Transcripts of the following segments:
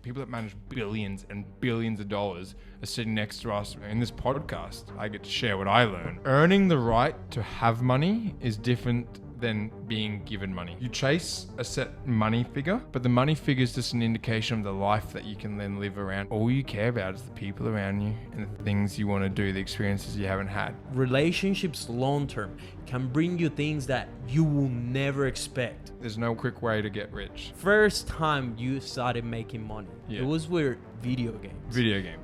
people that manage billions and billions of dollars are sitting next to us. In this podcast, I get to share what I learn. Earning the right to have money is different than being given money. You chase a set money figure, but the money figure is just an indication of the life that you can then live around. All you care about is the people around you and the things you want to do, the experiences you haven't had. Relationships long-term can bring you things that you will never expect. There's no quick way to get rich. First time you started making money, it was with video games.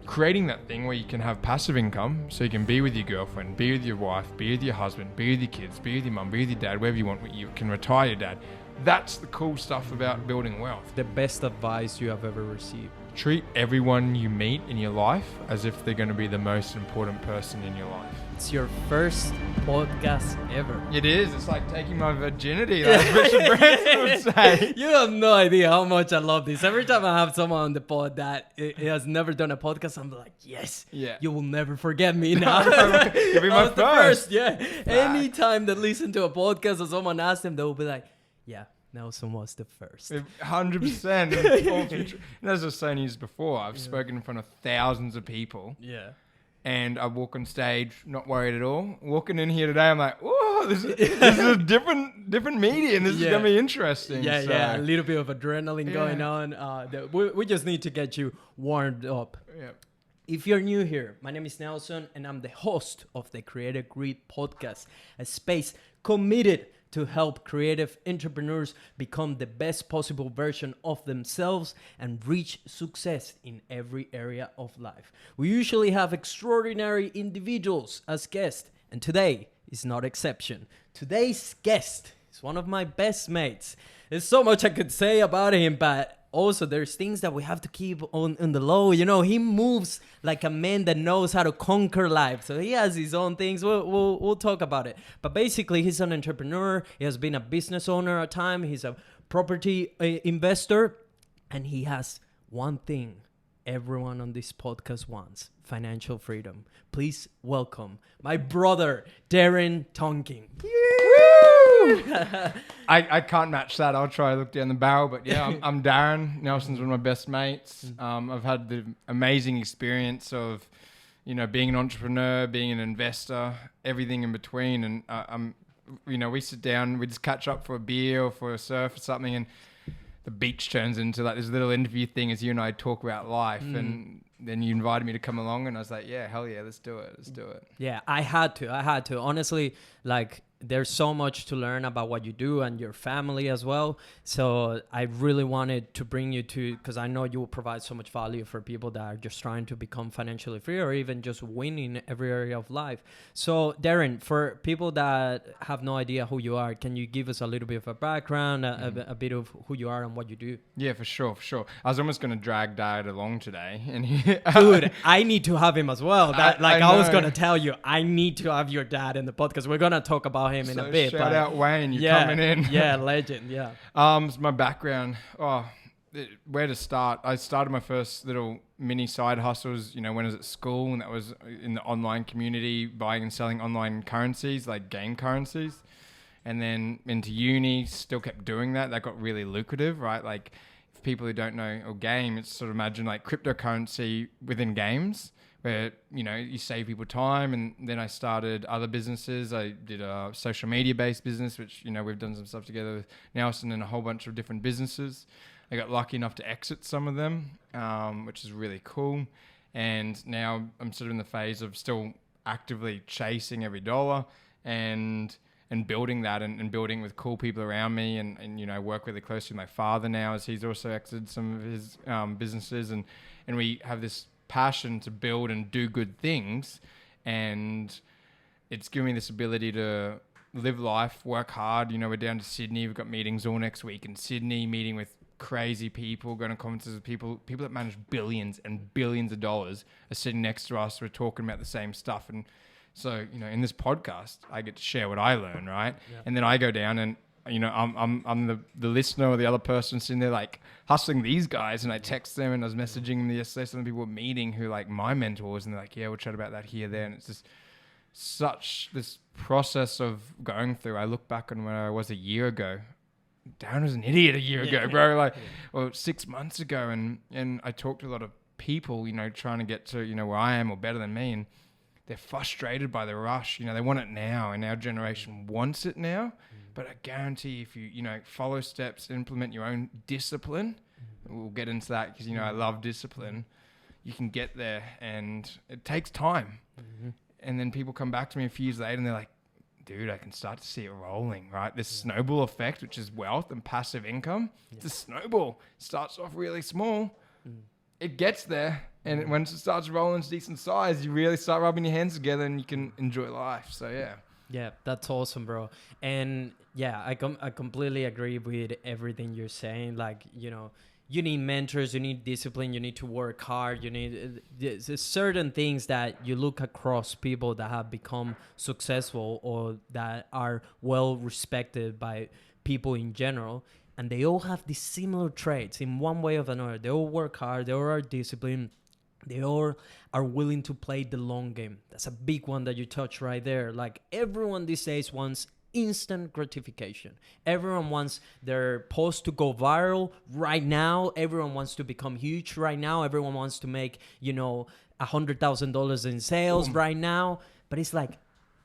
Creating that thing where you can have passive income, so you can be with your girlfriend, be with your wife, be with your husband, be with your kids, be with your mum, be with your dad, wherever you want. You can retire your dad. That's the cool stuff about building wealth. The best advice you have ever received. Treat everyone you meet in your life as if they're going to be the most important person in your life. It's your first podcast ever. It is. It's like taking my virginity, as Richard Branson would say. You have no idea how much I love this. Every time I have someone on the pod that has never done a podcast, I'm like, yes, you will never forget me now. You'll be my first. Yeah. Anytime they listen to a podcast or someone asks them, they will be like, yeah. Nelson was the first. 100%. And as I was saying years before, I've spoken in front of thousands of people. Yeah. And I walk on stage, not worried at all. Walking in here today, I'm like, whoa, this is a different medium. This is going to be interesting. Yeah, a little bit of adrenaline going on. We just need to get you warmed up. Yeah. If you're new here, my name is Nelson, and I'm the host of the Creative Grid Podcast, a space committed to help creative entrepreneurs become the best possible version of themselves and reach success in every area of life. We usually have extraordinary individuals as guests, and today is no exception. Today's guest is one of my best mates. There's so much I could say about him, but also there's things that we have to keep on the low. You know, he moves like a man that knows how to conquer life. So he has his own things. We'll talk about it. But basically, he's an entrepreneur. He has been a business owner at time. He's a property investor. And he has one thing everyone on this podcast wants: financial freedom. Please welcome my brother, Darren Tonkin. I can't match that. I'll try to look down the barrel, but yeah, I'm Darren. Nelson's one of my best mates. I've had the amazing experience of, being an entrepreneur, being an investor, everything in between. And we sit down, we just catch up for a beer or for a surf or something, and the beach turns into like this little interview thing as you and I talk about life. And then you invited me to come along, and I was like, yeah, hell yeah, let's do it. Yeah, I had to. Honestly, like, there's so much to learn about what you do and your family as well. So I really wanted to bring you to, because I know you will provide so much value for people that are just trying to become financially free or even just win in every area of life. So Darren, for people that have no idea who you are, can you give us a little bit of a background, a bit of who you are and what you do? Yeah, for sure. I was almost going to drag Dad along today. And dude, I need to have him as well. I was going to tell you, I need to have your dad in the podcast. We're going to talk about him in a bit. Shout out Wayne, you're coming in. Yeah, legend, yeah. So my background, where to start? I started my first little mini side hustles, when I was at school, and that was in the online community, buying and selling online currencies, like game currencies. And then into uni, still kept doing that. That got really lucrative, right? Like, for people who don't know or game, it's sort of imagine like cryptocurrency within games, where, you save people time. And then I started other businesses. I did a social media based business, which, we've done some stuff together with Nelson and a whole bunch of different businesses. I got lucky enough to exit some of them, which is really cool. And now I'm sort of in the phase of still actively chasing every dollar and building that and building with cool people around me. And I work really closely with my father now, as he's also exited some of his businesses. And we have this passion to build and do good things, and it's given me this ability to live life, work hard. We're down to Sydney. We've got meetings all next week in Sydney, meeting with crazy people, going to conferences with people that manage billions and billions of dollars are sitting next to us. We're talking about the same stuff. And so, in this podcast, I get to share what I learn, right? Yeah. And then I go down and I'm the listener or the other person sitting there like hustling these guys, and I text them, and I was messaging them yesterday. Some people were meeting who like my mentors, and they're like, yeah, we'll chat about that here, there. And it's just such this process of going through. I look back on where I was a year ago Darren was an idiot a year ago, bro. Like, well, 6 months ago. And I talked to a lot of people, trying to get to, where I am or better than me. And they're frustrated by the rush. They want it now. And our generation wants it now. But I guarantee if you, follow steps, implement your own discipline, we'll get into that because, I love discipline. You can get there, and it takes time. And then people come back to me a few years later and they're like, dude, I can start to see it rolling, right? This snowball effect, which is wealth and passive income. It's a snowball. It starts off really small. It gets there. And once it starts rolling to decent size, you really start rubbing your hands together and you can enjoy life. So, yeah. Yeah, that's awesome, bro. And yeah, I completely agree with everything you're saying. Like, you need mentors, you need discipline, you need to work hard, you need there's certain things that you look across people that have become successful or that are well respected by people in general, and they all have these similar traits in one way or another. They all work hard, they all are disciplined, they all are willing to play the long game. That's a big one that you touch right there. Like, everyone these days wants instant gratification. Everyone wants their post to go viral right now. Everyone wants to become huge right now. Everyone wants to make, $100,000 in sales right now. But it's like,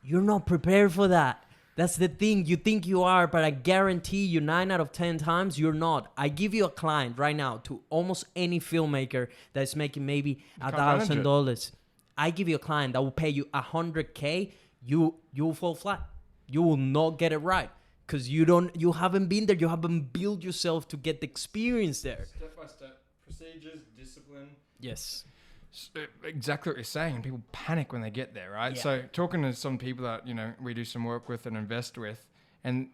you're not prepared for that. That's the thing. You think you are, but I guarantee you 9 out of 10 times you're not. I give you a client right now to almost any filmmaker that's making maybe $1,000. I give you a client that will pay you $100K. You'll fall flat. You will not get it right because you haven't been there. You haven't built yourself to get the experience there. Step by step, procedures, discipline. Yes. Exactly what you're saying. And people panic when they get there, right? Yeah. So talking to some people that, we do some work with and invest with, and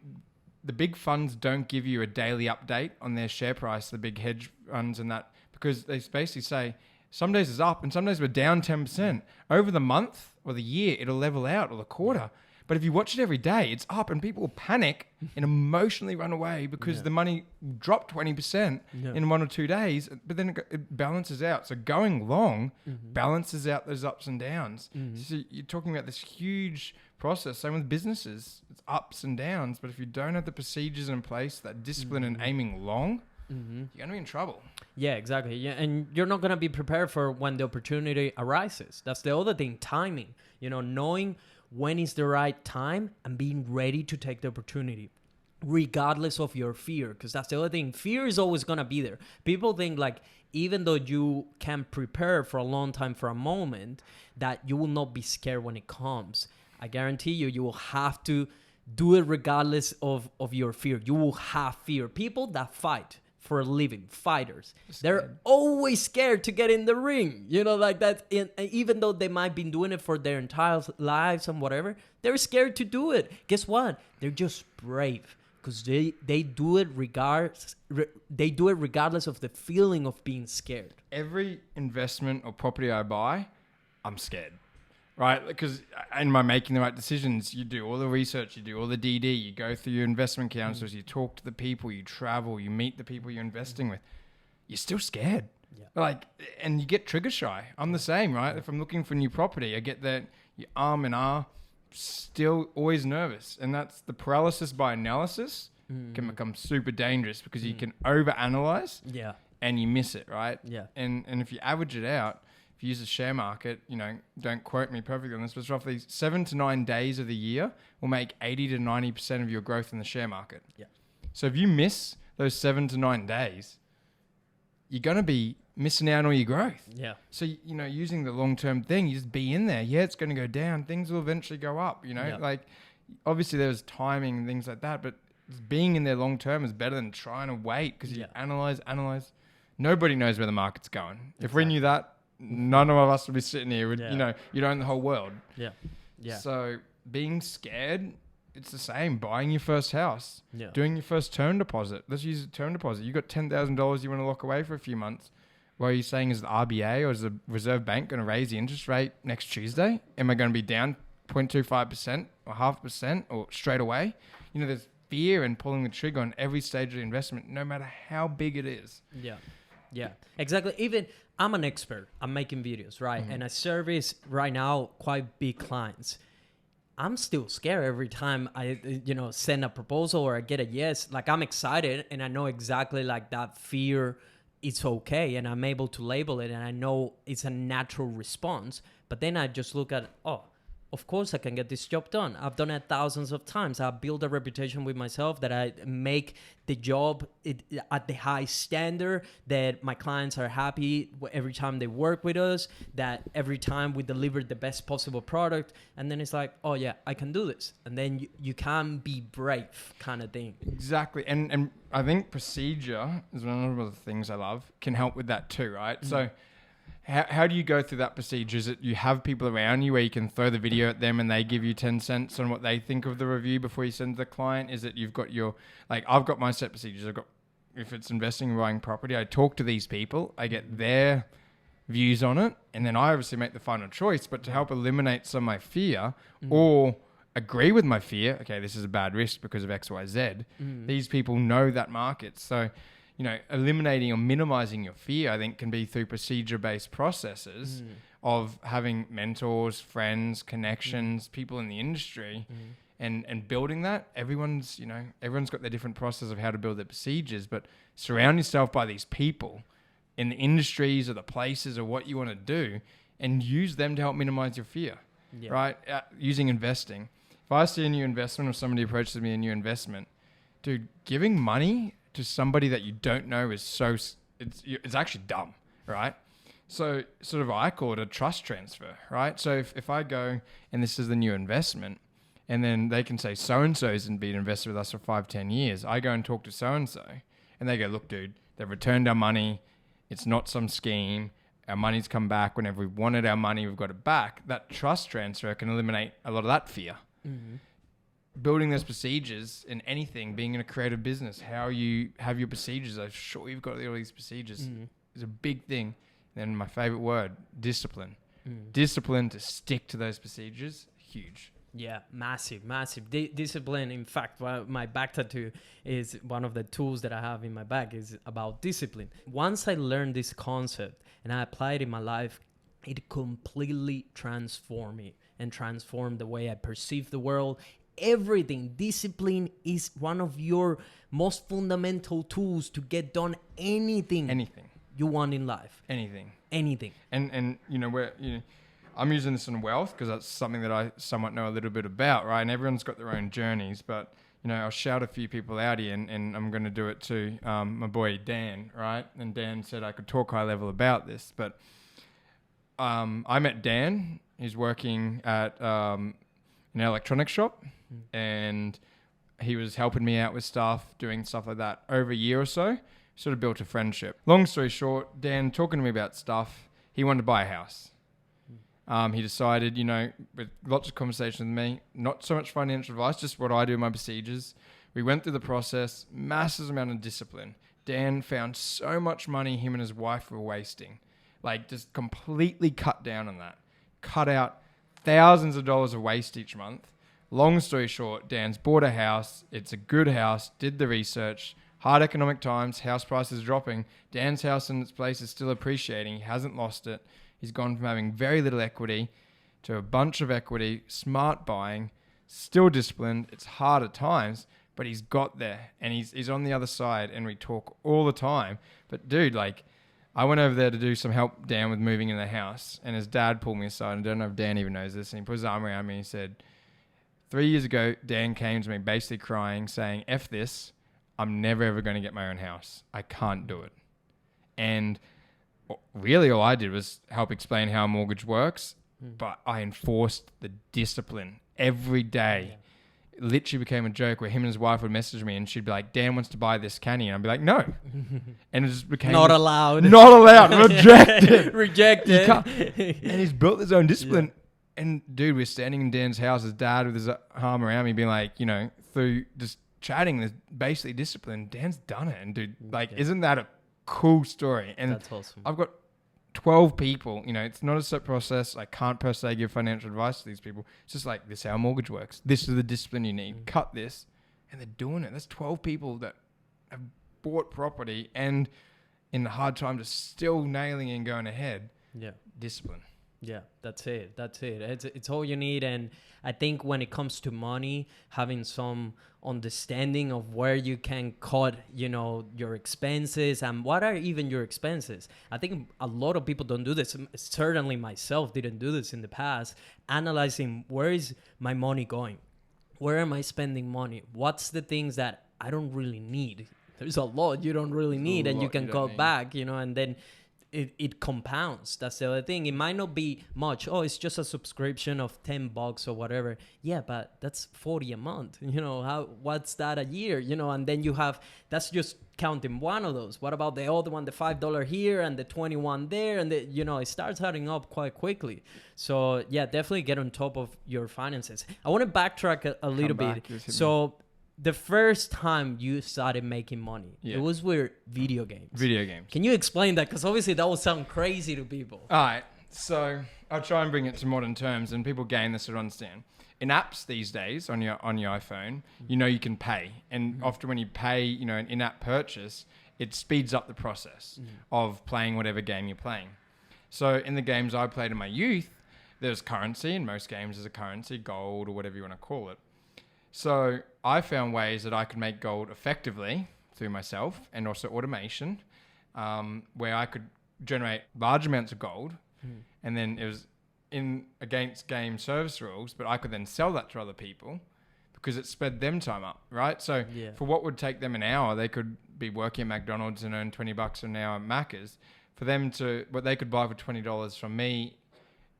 the big funds don't give you a daily update on their share price, the big hedge funds and that, because they basically say some days it's up and some days we're down 10%. Over the month or the year, it'll level out, or the quarter. But if you watch it every day, it's up, and people will panic and emotionally run away because the money dropped 20% in 1 or 2 days, but then it balances out. So going long balances out those ups and downs. So you're talking about this huge process. Same with businesses. It's ups and downs, but if you don't have the procedures in place, that discipline and aiming long, you're going to be in trouble. Yeah, exactly. Yeah, and you're not going to be prepared for when the opportunity arises. That's the other thing, timing. Knowing when is the right time and being ready to take the opportunity regardless of your fear, because that's the other thing. Fear is always going to be there. People think like, even though you can prepare for a long time for a moment, that you will not be scared when it comes. I guarantee you will have to do it regardless of your fear. You will have fear. People that fight for a living, fighters, they're always scared to get in the ring, like that. Even though they might be doing it for their entire lives and whatever, they're scared to do it. Guess what? They're just brave because they do it regardless of the feeling of being scared. Every investment or property I buy, I'm scared. Right, because in my making the right decisions, you do all the research, you do all the DD, you go through your investment counselors, you talk to the people, you travel, you meet the people you're investing with. You're still scared. Yeah. And you get trigger shy. I'm the same, right? If I'm looking for new property, I get that you and still always nervous. And that's the paralysis by analysis can become super dangerous because you can overanalyze and you miss it, right? Yeah. And if you average it out, if you use the share market, don't quote me perfectly on this, but it's roughly 7 to 9 days of the year will make 80 to 90% of your growth in the share market. Yeah. So if you miss those 7 to 9 days, you're going to be missing out on all your growth. Yeah. So, using the long-term thing, you just be in there. Yeah, it's going to go down. Things will eventually go up, obviously there's timing and things like that, but being in there long-term is better than trying to wait because you analyze. Nobody knows where the market's going. Exactly. If we knew that, none of us would be sitting here with, you'd own the whole world. Yeah. Yeah. So being scared, it's the same. Buying your first house, doing your first term deposit. Let's use a term deposit. You got $10,000 you want to lock away for a few months. What are you saying? Is the RBA or is the Reserve Bank going to raise the interest rate next Tuesday? Am I going to be down 0.25% or 0.5% or straight away? There's fear in pulling the trigger on every stage of the investment, no matter how big it is. Yeah. Yeah, exactly. Even I'm an expert. I'm making videos, right? And I service right now quite big clients. I'm still scared every time I, send a proposal or I get a yes. Like, I'm excited and I know exactly like that fear. It's okay, and I'm able to label it, and I know it's a natural response. But then I just look at, of course I can get this job done. I've done it thousands of times. I build a reputation with myself that I make the job at the high standard, that my clients are happy every time they work with us, that every time we deliver the best possible product. And then it's like, oh yeah, I can do this. And then you can be brave, kind of thing. Exactly. And I think procedure is one of the things I love, can help with that too, right? Mm-hmm. So how do you go through that procedure? Is it you have people around you where you can throw the video at them and they give you 10 cents on what they think of the review before you send to the client? Is it you've got your, like, I've got my set procedures. I've got, if it's investing and buying property, I talk to these people, I get their views on it, and then I obviously make the final choice. But to help eliminate some of my fear or agree with my fear, okay, this is a bad risk because of X, Y, Z, these people know that market. So, eliminating or minimizing your fear, I think, can be through procedure-based processes of having mentors, friends, connections, people in the industry, and building that. Everyone's got their different process of how to build their procedures, but surround yourself by these people in the industries or the places or what you want to do, and use them to help minimize your fear, right? Using investing. If I see a new investment or somebody approaches me a new investment, dude, giving money to somebody that you don't know is it's actually dumb, right? So sort of I call it a trust transfer, right? So if I go and this is the new investment, and then they can say so-and-so hasn't been invested with us for 5-10 years, I go and talk to so-and-so and they go, look, dude, they've returned our money. It's not some scheme. Our money's come back. Whenever we wanted our money, we've got it back. That trust transfer can eliminate a lot of that fear. Building those procedures in anything, being in a creative business, how you have your procedures. I'm sure you've got all these procedures. Is a big thing. Then my favorite word, discipline. Discipline to stick to those procedures, huge. Yeah, massive. Discipline. In fact, my back tattoo is one of the tools that I have in my back is about discipline. Once I learned this concept and I applied it in my life, it completely transformed me and transformed the way I perceive the world. Everything. Discipline is one of your most fundamental tools to get done anything you want in life. Anything. And I'm using this in wealth because that's something that I somewhat know a little bit about, right? And everyone's got their own journeys, but I'll shout a few people out here, and I'm going to do it too. My boy Dan, right? And Dan said I could talk high level about this, but I met Dan. He's working at an electronics shop, and he was helping me out with stuff, doing stuff like that over a year or so. Sort of built a friendship. Long story short, Dan talking to me about stuff. He wanted to buy a house. He decided, with lots of conversations with me, not so much financial advice, just what I do in my procedures. We went through the process, massive amount of discipline. Dan found so much money him and his wife were wasting. Like, just completely cut down on that. Cut out thousands of dollars of waste each month. Long story short, Dan's bought a house. It's a good house. Did the research. Hard economic times. House prices dropping. Dan's house in its place is still appreciating. He hasn't lost it. He's gone from having very little equity to a bunch of equity. Smart buying. Still disciplined. It's hard at times, but he's got there. And he's on the other side, and we talk all the time. But dude, I went over there to do some help Dan with moving in the house, and his dad pulled me aside. I don't know if Dan even knows this. And he put his arm around me and he said, 3 years ago, Dan came to me basically crying, saying, F this, I'm never ever going to get my own house. I can't do it. And really all I did was help explain how a mortgage works, but I enforced the discipline every day. It literally became a joke where him and his wife would message me and she'd be like, Dan wants to buy this, can he? And I'd be like, no. And it just became... Not allowed. Rejected. Rejected. And he's built his own discipline. Yeah. And dude, we're standing in Dan's house, his dad with his arm around me being like, through just chatting, there's basically discipline. Dan's done it. And dude, isn't that a cool story? And that's awesome. I've got 12 people, it's not a set process. I can't per se give financial advice to these people. It's just like, this is how a mortgage works. This is the discipline you need. Cut this. And they're doing it. That's 12 people that have bought property and in the hard time just still nailing it and going ahead. Yeah. Discipline. Yeah, that's it. That's it. It's all you need. And I think when it comes to money, having some understanding of where you can cut, your expenses and what are even your expenses. I think a lot of people don't do this. Certainly myself didn't do this in the past. Analyzing where is my money going? Where am I spending money? What's the things that I don't really need? There's a lot you don't really need and you can cut back, and then it compounds. That's the other thing. It might not be much. Oh, it's just a subscription of $10 or whatever. Yeah, but that's 40 a month. What's that a year? And then you have, that's just counting one of those. What about the other one, the $5 here and the 21 there? And it starts adding up quite quickly. So yeah, definitely get on top of your finances. I want to backtrack a little bit. So the first time you started making money, it was with video games. Video games. Can you explain that? Because obviously that will sound crazy to people. All right. So I'll try and bring it to modern terms, and people gain this to understand. In apps these days on your iPhone, you can pay. And often when you pay, an in-app purchase, it speeds up the process of playing whatever game you're playing. So in the games I played in my youth, there's currency. In most games there's a currency, gold or whatever you want to call it. So I found ways that I could make gold effectively through myself and also automation, where I could generate large amounts of gold, and then it was against game service rules, but I could then sell that to other people because it sped them time up, right? So for what would take them an hour, they could be working at McDonald's and earn $20 an hour at Macca's. For them what they could buy for $20 from me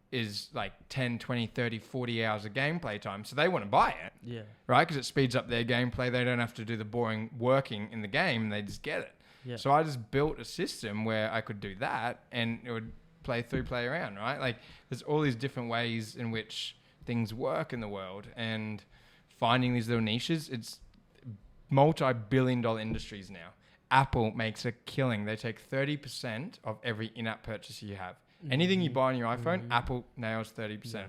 is like 10, 20, 30, 40 hours of gameplay time. So they want to buy it, right? Because it speeds up their gameplay. They don't have to do the boring working in the game. They just get it. Yeah. So I just built a system where I could do that and it would play around, right? Like there's all these different ways in which things work in the world, and finding these little niches, it's multi-billion-dollar industries now. Apple makes a killing. They take 30% of every in-app purchase you have. Anything you buy on your iPhone, Apple nails 30%. Yeah.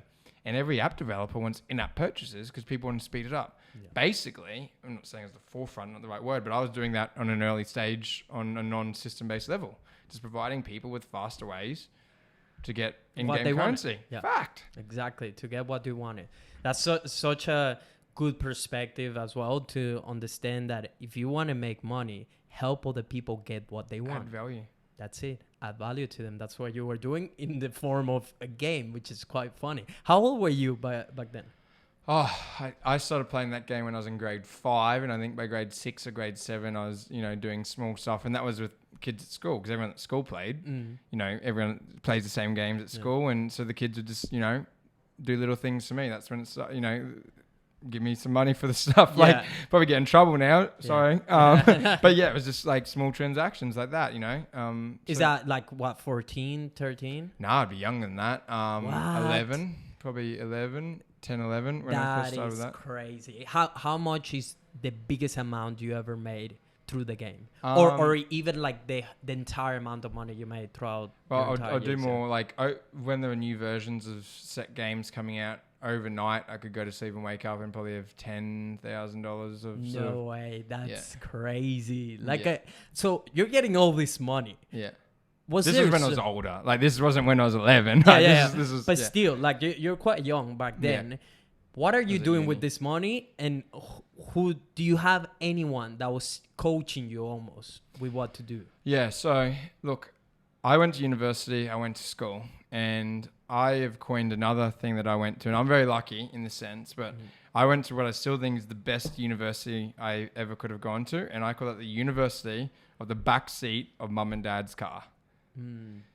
And every app developer wants in-app purchases because people want to speed it up. Yeah. Basically, I'm not saying it's the forefront, not the right word, but I was doing that on an early stage on a non-system-based level, just providing people with faster ways to get in-game currency. Yeah. Fact. Exactly, to get what they wanted. That's such a good perspective as well, to understand that if you want to make money, help other people get what they want. Add value. That's it. Add value to them. That's what you were doing in the form of a game, which is quite funny. How old were you back then? Oh, I started playing that game when I was in grade 5, and I think by grade 6 or grade 7, I was, doing small stuff, and that was with kids at school, because everyone at school played. Everyone plays the same games at school, and so the kids would just, do little things for me. That's when it's, give me some money for the stuff. Yeah. Like, probably get in trouble now. Sorry. But yeah, it was just like small transactions like that, Is that like what, 14, 13? No, I'd be younger than that. 11, probably 11, 10, 11 when I first started with that. That is crazy. How much is the biggest amount you ever made through the game? Or even like the entire amount of money you made throughout? Well, I'll do more like when there were new versions of set games coming out, overnight I could go to sleep and wake up and probably have $10,000 of no way. That's crazy. So you're getting all this money. Yeah. This was when I was older. Like this wasn't when I was 11. This was, but still, like you're quite young back then. Yeah. What are you doing with this money? And who do you have anyone that was coaching you almost with what to do? Yeah. So look, I went to university, I went to school, and I have coined another thing that I went to, and I'm very lucky in this sense, but I went to what I still think is the best university I ever could have gone to, and I call it the university of the back seat of mum and dad's car.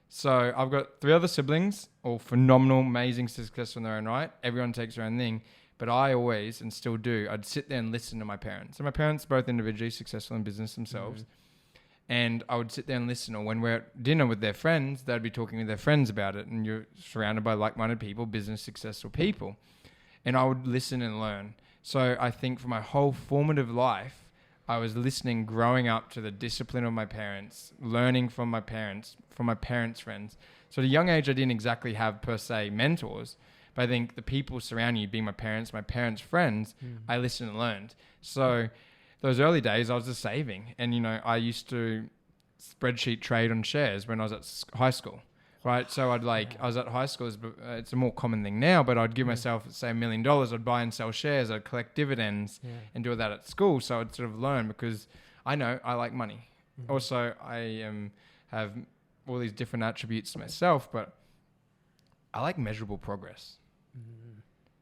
So I've got 3 other siblings, all phenomenal, amazing, successful in their own right. Everyone takes their own thing, but I always, and still do, I'd sit there and listen to my parents. So my parents both individually successful in business themselves. And I would sit there and listen, or when we're at dinner with their friends, they'd be talking with their friends about it. And you're surrounded by like-minded people, business successful people. And I would listen and learn. So I think for my whole formative life, I was listening, growing up to the discipline of my parents, learning from my parents' friends. So at a young age, I didn't exactly have per se mentors, but I think the people surrounding you, being my parents' friends, I listened and learned. So those early days, I was just saving. And, I used to spreadsheet trade on shares when I was at high school. right? So I'd like, I was at high school, it's a more common thing now, but I'd give myself, say, $1 million. I'd buy and sell shares. I'd collect dividends and do that at school. So I'd sort of learn because I know I like money. Also, I have all these different attributes to myself, but I like measurable progress.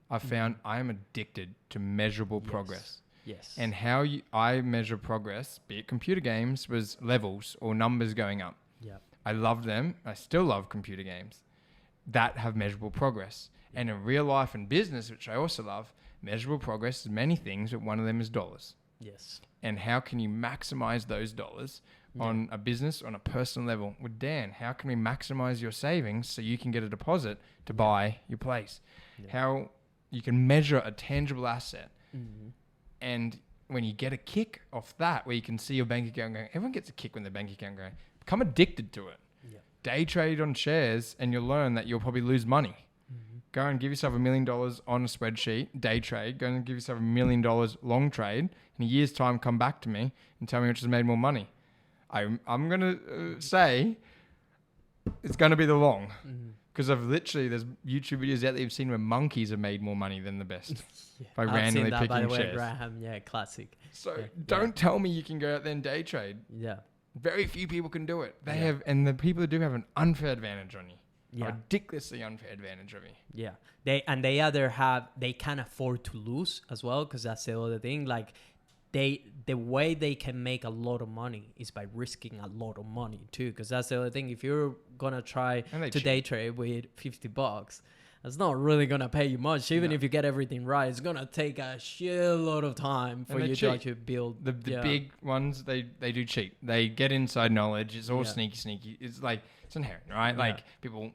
I've found I am addicted to measurable progress. Yes. And how I measure progress, be it computer games, was levels or numbers going up. Yeah. I love them. I still love computer games that have measurable progress. And in real life and business, which I also love, measurable progress is many things, but one of them is dollars. Yes. And how can you maximize those dollars on a business, on a personal level? With Dan, how can we maximize your savings so you can get a deposit to buy your place? How you can measure a tangible asset. And when you get a kick off that, where you can see your bank account going, everyone gets a kick when their bank account going, become addicted to it. Day trade on shares and you'll learn that you'll probably lose money. Go and give yourself $1 million on a spreadsheet, day trade. Go and give yourself $1 million long trade. In a year's time, come back to me and tell me which has made more money. I'm going to say it's going to be the long. Because there's YouTube videos out there you've seen where monkeys have made more money than the best by randomly picking by the way, shares. Graham. Yeah, classic. So don't tell me you can go out there and day trade. Yeah. Very few people can do it. They have, and the people that do have an unfair advantage on you. Yeah. Ridiculously unfair advantage of you. Yeah. They can afford to lose as well, because that's the other thing. Like the way they can make a lot of money is by risking a lot of money too, because that's the other thing. If you're gonna try to day trade with $50, that's not really gonna pay you much. Even if you get everything right, it's gonna take a shitload of time for you to actually build. The big ones, they do cheat. They get inside knowledge. It's all sneaky. It's like, it's inherent, right? Like people,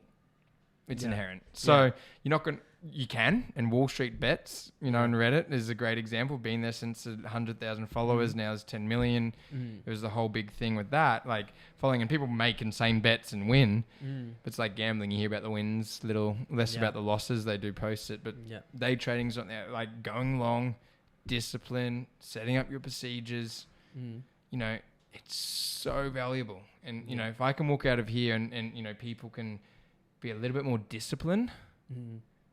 it's inherent. So you're not going to, you can, and Wall Street Bets, and Reddit is a great example, being there since 100,000 followers, now it's 10 million. It was the whole big thing with that, like following, and people make insane bets and win, but it's like gambling. You hear about the wins, little less about the losses. They do post it, but day trading's on there, like going long, discipline, setting up your procedures, it's so valuable. And, if I can walk out of here and people can be a little bit more disciplined,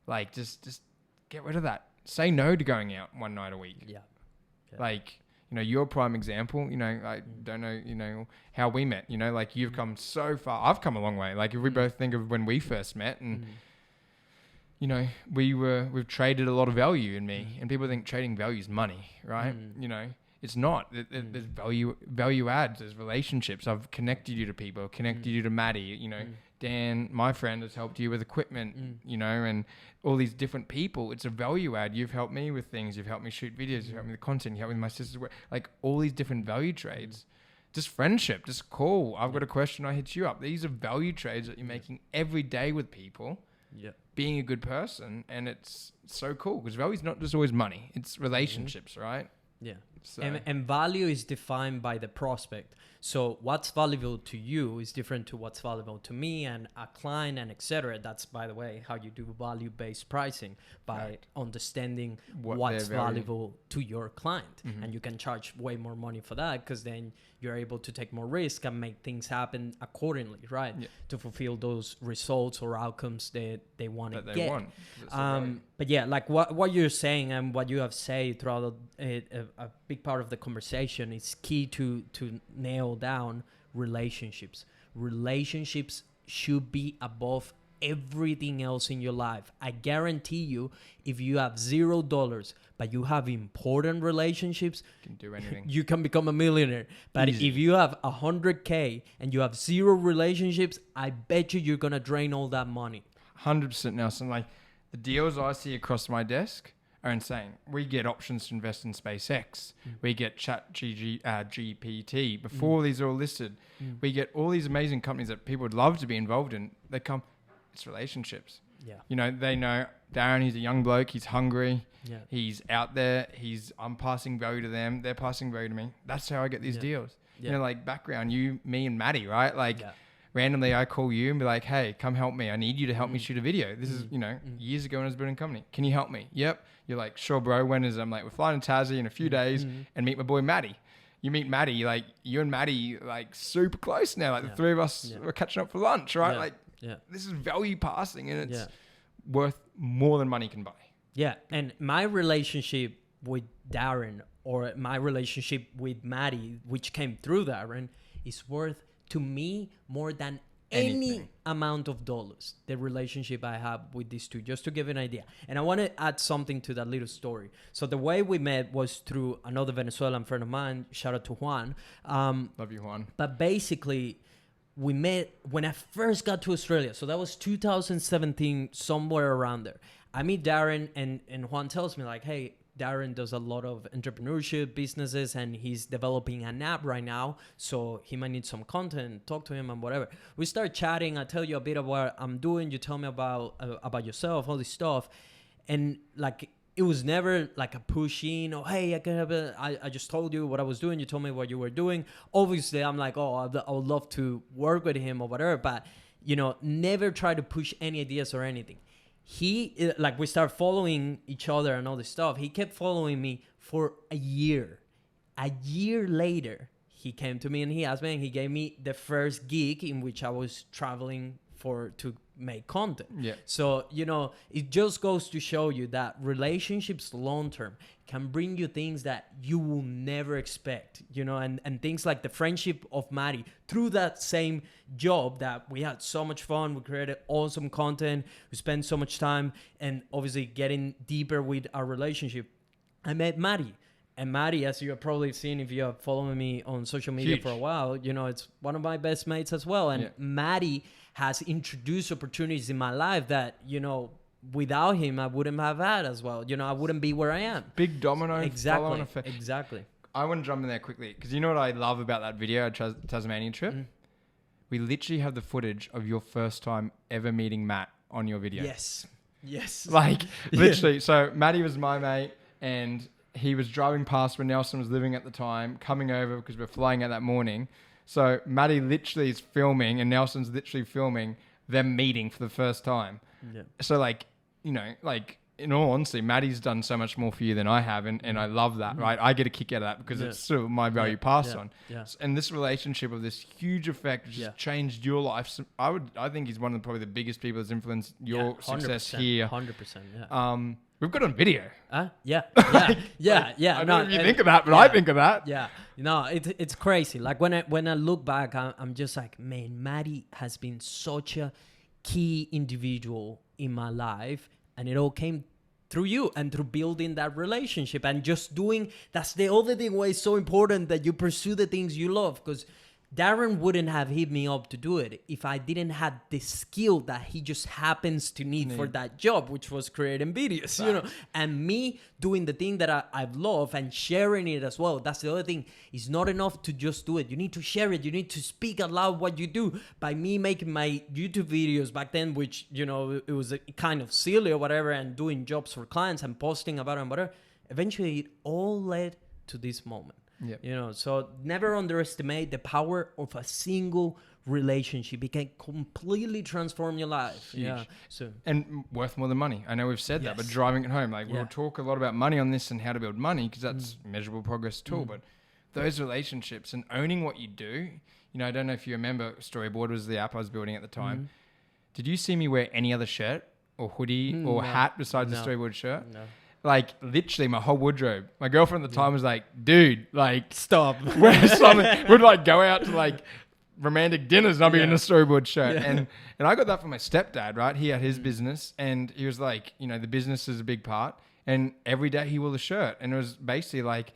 like just get rid of that. Say no to going out one night a week. Like, you're a prime example. I don't know, how we met, like you've come so far. I've come a long way. Like if we both think of when we first met and, we've traded a lot of value in me, and people think trading value is money, right? It's not. There's value adds. There's relationships. I've connected you to people, connected you to Maddie, Dan, my friend, has helped you with equipment, and all these different people. It's a value add. You've helped me with things. You've helped me shoot videos. You've helped me with content. You helped me with my sister's work. Like all these different value trades. Just friendship, just call. I've got a question, I hit you up. These are value trades that you're making every day with people. Being a good person, and it's so cool because value is not just always money. It's relationships, right? Yeah. So. And value is defined by the prospect. So what's valuable to you is different to what's valuable to me and a client and etc. That's, by the way, how you do value-based pricing, by understanding what's valuable to your client. And you can charge way more money for that, because then you're able to take more risk and make things happen accordingly, right? To fulfill those results or outcomes that they want to get. But yeah, like what you're saying and what you have said throughout a big part of the conversation is key to nail down relationships. Relationships should be above everything else in your life. I guarantee you, if you have $0 but you have important relationships, you can do anything. You can become a millionaire. But if you have 100K and you have 0 relationships, I bet you're gonna drain all that money. 100%, Nelson. Like the deals I see across my desk are insane. We get options to invest in SpaceX. We get GPT before these are all listed. We get all these amazing companies that people would love to be involved in. They come, it's relationships. They know Darren, he's a young bloke, he's hungry, he's out there, I'm passing value to them, they're passing value to me. That's how I get these deals. Like background, you, me and Maddie, right? Like randomly I call you and be like, hey, come help me. I need you to help me shoot a video. This is, years ago when I was building a company. Can you help me? Yep. You're like, sure, bro. When is it? I'm like, we're flying to Tassie in a few days and meet my boy Maddie. You meet Maddie, like you and Maddie, like super close now. Like the three of us were catching up for lunch, right? Like Yeah. This is value passing, and it's Yeah. worth more than money can buy. Yeah. And my relationship with Darren, or my relationship with Maddie, which came through Darren, is worth to me more than any Anything. amount of dollars, the relationship I have with these two, just to give an idea. And I want to add something to that little story. So the way we met was through another Venezuelan friend of mine. Shout out to Juan. Love you, Juan. But basically, we met when I first got to Australia. So that was 2017, somewhere around there. I meet Darren, and Juan tells me like, hey, Darren does a lot of entrepreneurship businesses, and he's developing an app right now. So he might need some content. Talk to him and whatever. We start chatting. I tell you a bit of what I'm doing. You tell me about yourself, all this stuff. And like, it was never like a pushing or, hey, I just told you what I was doing. You told me what you were doing. Obviously, I'm like, oh, I would love to work with him or whatever. But, you know, never try to push any ideas or anything. He, like, we start following each other and all this stuff. He kept following me for a year. A year later, he came to me and he asked me, and he gave me the first gig in which I was traveling to make content. Yeah. So, you know, it just goes to show you that relationships long-term can bring you things that you will never expect, you know, and things like the friendship of Maddie through that same job that we had so much fun. We created awesome content. We spent so much time, and obviously getting deeper with our relationship. I met Maddie. And Maddie, as you have probably seen if you are following me on social media for a while, you know, it's one of my best mates as well. And Maddie has introduced opportunities in my life that, you know, without him, I wouldn't have had as well. You know, I wouldn't be where I am. Big domino. Exactly. Effect. Exactly. I want to jump in there quickly because you know what I love about that video, Tasmania trip? We literally have the footage of your first time ever meeting Matt on your video. Yes. Yes. Like, literally. So Matty was my mate, and he was driving past where Nelson was living at the time, coming over because we're flying out that morning. So Matty literally is filming, and Nelson's literally filming them meeting for the first time. Yeah. So, like, you know, like, in all honesty, Matty's done so much more for you than I have, and I love that, right? I get a kick out of that because it's still my value passed on. Yeah. And this relationship of this huge effect just changed your life. So I think he's one of probably the biggest people that's influenced your success here. 100%. Yeah. We've got on video. Yeah. I don't know if you think of that, but I think of that. Yeah. No, it's crazy. Like when I look back, I'm just like, man, Maddie has been such a key individual in my life, and it all came through you and through building that relationship and just doing. That's the other thing why it's so important that you pursue the things you love, because Darren wouldn't have hit me up to do it if I didn't have the skill that he just happens to need for that job, which was creating videos, you know, and me doing the thing that I love and sharing it as well. That's the other thing. It's not enough to just do it. You need to share it. You need to speak aloud what you do. By me making my YouTube videos back then, which, you know, it was kind of silly or whatever, and doing jobs for clients and posting about it and whatever, eventually it all led to this moment. Yep. You know, so never underestimate the power of a single relationship. It can completely transform your life. Huge. Yeah. So And worth more than money. I know we've said that, but driving it home, like we'll talk a lot about money on this and how to build money because that's measurable progress tool. But those relationships and owning what you do, you know, I don't know if you remember, Storyboard was the app I was building at the time. Did you see me wear any other shirt or hoodie or hat besides the Storyboard shirt? No. Like literally my whole wardrobe. My girlfriend at the time was like, dude, like stop. wear something. We'd like go out to like romantic dinners and I'd be in a Storyboard shirt. And I got that from my stepdad, right? He had his business and he was like, you know, the business is a big part. And every day he wore the shirt. And it was basically like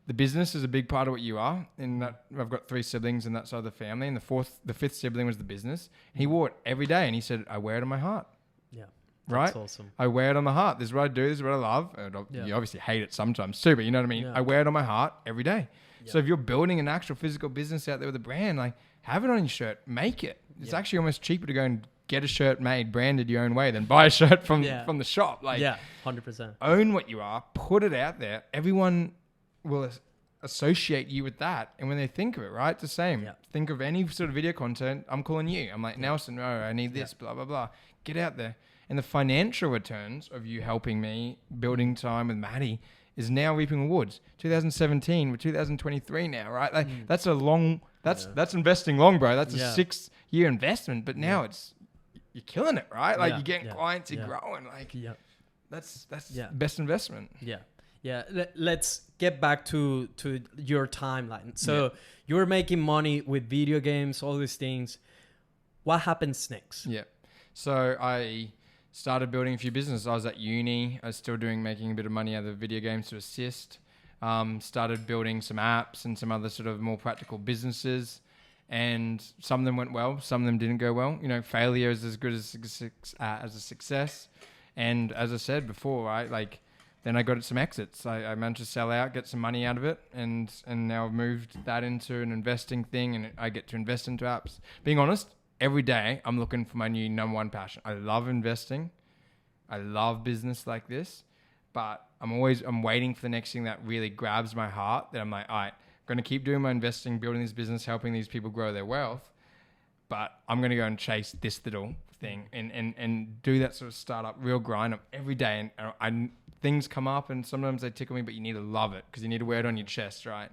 the business is a big part of what you are. And that I've got 3 siblings in that side of the family. And the fifth sibling was the business. He wore it every day. And he said, I wear it on my heart. Yeah. Right? That's awesome. I wear it on my heart. This is what I do. This is what I love. You obviously hate it sometimes too, but you know what I mean? Yeah. I wear it on my heart every day. Yeah. So if you're building an actual physical business out there with a brand, like have it on your shirt, make it. It's actually almost cheaper to go and get a shirt made, branded your own way than buy a shirt from the shop. Like 100%. Own what you are, put it out there. Everyone will associate you with that. And when they think of it, right? It's the same. Yeah. Think of any sort of video content. I'm calling you. I'm like, Nelson, I need this, blah, blah, blah. Get out there. And the financial returns of you helping me, building time with Maddie, is now reaping rewards. 2017, we're 2023 now, right? Like that's a long, that's investing long, bro. That's a 6-year investment. But now you're killing it, right? Like Yeah, you're getting yeah, clients, you're yeah. growing. Like Yeah. that's Yeah. best investment. Yeah. Yeah. Let's get back to your timeline. So you were making money with video games, all these things. What happens next? Yeah. So I started building a few businesses. I was at uni. I was still making a bit of money out of video games to assist. Started building some apps and some other sort of more practical businesses. And some of them went well. Some of them didn't go well. You know, failure is as good as a success. And as I said before, right, like then I got some exits. I managed to sell out, get some money out of it. And now I've moved that into an investing thing, and I get to invest into apps. Being honest, every day I'm looking for my new number one passion. I love investing. I love business like this, but I'm waiting for the next thing that really grabs my heart, that I'm like, all right, I'm going to keep doing my investing, building this business, helping these people grow their wealth, but I'm going to go and chase this little thing and do that sort of startup, real grind of every day. And things come up and sometimes they tickle me, but you need to love it because you need to wear it on your chest, right?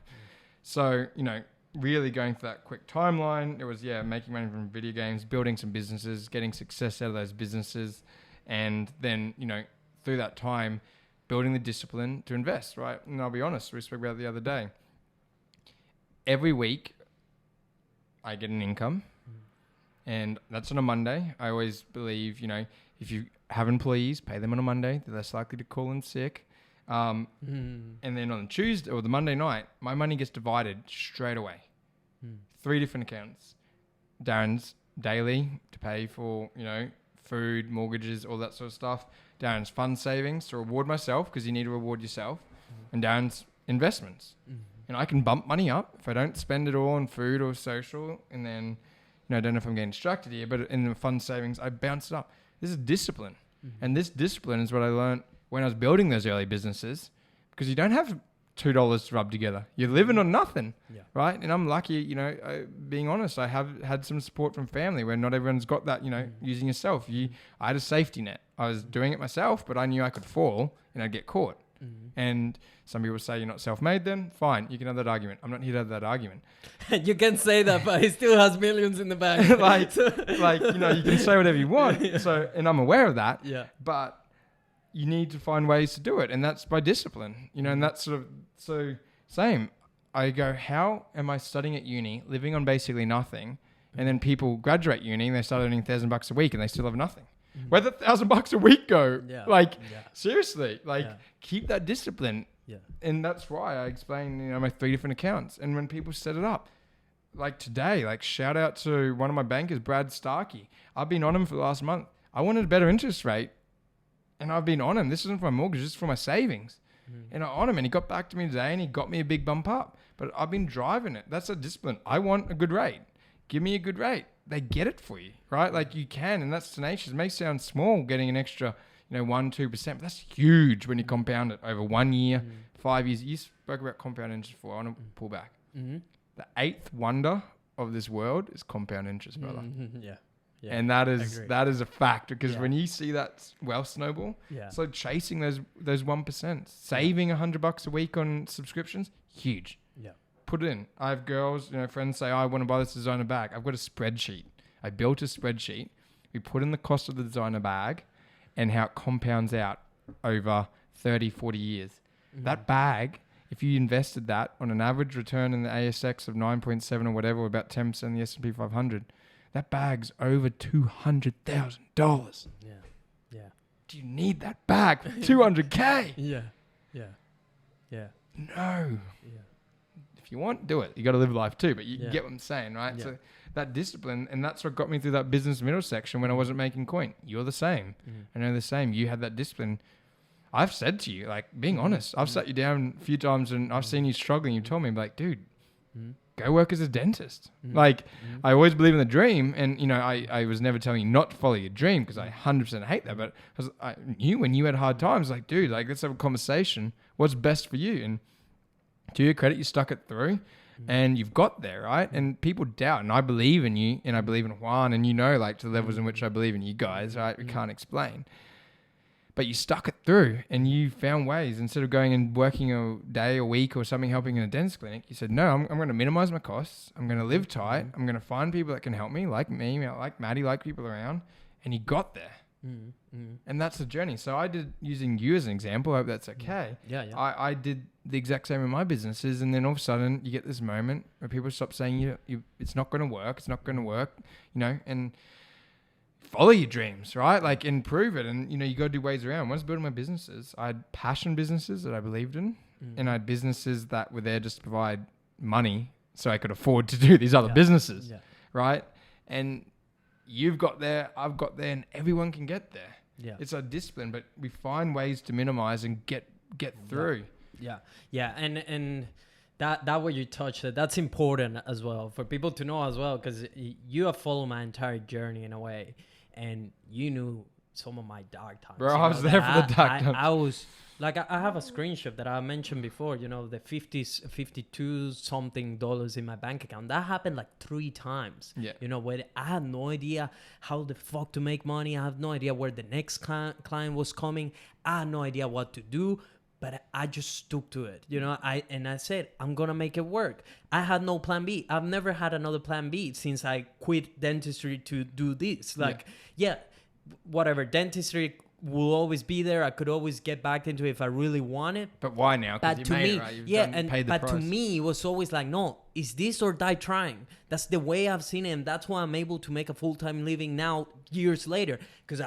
So, you know, really going for that quick timeline, it was, making money from video games, building some businesses, getting success out of those businesses. And then, you know, through that time, building the discipline to invest, right? And I'll be honest, we spoke about it the other day. Every week, I get an income. And that's on a Monday. I always believe, you know, if you have employees, pay them on a Monday. They're less likely to call in sick. And then on Tuesday or the Monday night, my money gets divided straight away. 3 different accounts. Darren's daily to pay for, you know, food, mortgages, all that sort of stuff. Darren's fund savings to reward myself because you need to reward yourself. And Darren's investments. And I can bump money up if I don't spend it all on food or social. And then, you know, I don't know if I'm getting distracted here, but in the fund savings, I bounce it up. This is discipline. And this discipline is what I learned when I was building those early businesses, because you don't have $2 to rub together. You're living on nothing, right? And I'm lucky, you know, being honest, I have had some support from family where not everyone's got that, you know, using yourself. I had a safety net. I was doing it myself, but I knew I could fall and I'd get caught. And some people say you're not self-made then. Fine, you can have that argument. I'm not here to have that argument. You can say that, but he still has millions in the bank. like, you know, you can say whatever you want. So, and I'm aware of that. Yeah. But you need to find ways to do it. And that's by discipline, you know, and that's sort of, so same. I go, how am I studying at uni, living on basically nothing? And then people graduate uni and they start earning $1,000 a week and they still have nothing. Where'd the $1,000 a week go? Seriously, keep that discipline. And that's why I explain, you know, my 3 different accounts. And when people set it up, like today, like shout out to one of my bankers, Brad Starkey. I've been on him for the last month. I wanted a better interest rate and I've been on him. This isn't for my mortgage, this is for my savings. And I on him and he got back to me today and he got me a big bump up. But I've been driving it. That's a discipline. I want a good rate. Give me a good rate. They get it for you, right? Like you can, and that's tenacious. It may sound small getting an extra, you know, 1-2%, but that's huge when you compound it over 1 year, 5 years. You spoke about compound interest before. I want to pull back. The 8th wonder of this world is compound interest, brother. And that is a fact, because when you see that wealth snowball, so chasing those 1%, saving $100 a week on subscriptions, huge. Put it in. I have girls, you know, friends say, I want to buy this designer bag. I've got a spreadsheet. I built a spreadsheet. We put in the cost of the designer bag and how it compounds out over 30, 40 years. That bag, if you invested that on an average return in the ASX of 9.7 or whatever, or about 10% in the S&P 500, that bag's over $200,000. Do you need that bag for 200K? No. If you want, do it. You got to live life too, but you get what I'm saying, right? So that discipline, and that's what got me through that business middle section when I wasn't making coin. You're the same. I know the same. You had that discipline. I've said to you, like, being honest, I've sat you down a few times and I've seen you struggling. You've told me, like, dude, go work as a dentist. Like, I always believe in the dream. And, you know, I was never telling you not to follow your dream because I 100% hate that. But I knew when you had hard times, like, dude, like, let's have a conversation. What's best for you? And to your credit, you stuck it through and you've got there, right? And people doubt. And I believe in you and I believe in Juan. And you know, like, to the levels in which I believe in you guys, right? We can't explain. But you stuck it through and you found ways. Instead of going and working a day, a week or something, helping in a dentist clinic, you said, no, I'm going to minimize my costs. I'm going to live tight. I'm going to find people that can help me, like me, like Maddie, like people around. and you got there. And that's the journey. So I did, using you as an example, I hope that's okay. Yeah. I did the exact same in my businesses, and then all of a sudden you get this moment where people stop saying it's not going to work, and follow your dreams, right? Like, improve it, and you got to do ways around. When I was building my businesses, I had passion businesses that I believed in, and I had businesses that were there just to provide money so I could afford to do these other businesses, right? And you've got there, I've got there, and everyone can get there. Yeah. It's a discipline, but we find ways to minimize and get through. Yeah. And that what you touched, that's important as well for people to know as well, because you have followed my entire journey in a way, and you knew some of my dark times. Bro, I was there for the dark times. I was like, I have a screenshot that I mentioned before, the $52 something in my bank account. That happened like 3 times. Yeah. Where I had no idea how the fuck to make money. I have no idea where the next client was coming. I had no idea what to do, but I just stuck to it. I said, I'm going to make it work. I had no plan B. I've never had another plan B since I quit dentistry to do this. Whatever, dentistry will always be there. I could always get back into it if I really wanted. But why now? Because you made it, right? You've paid the price. To me, it was always like, no, is this or die trying? That's the way I've seen it, and that's why I'm able to make a full-time living now, years later. Because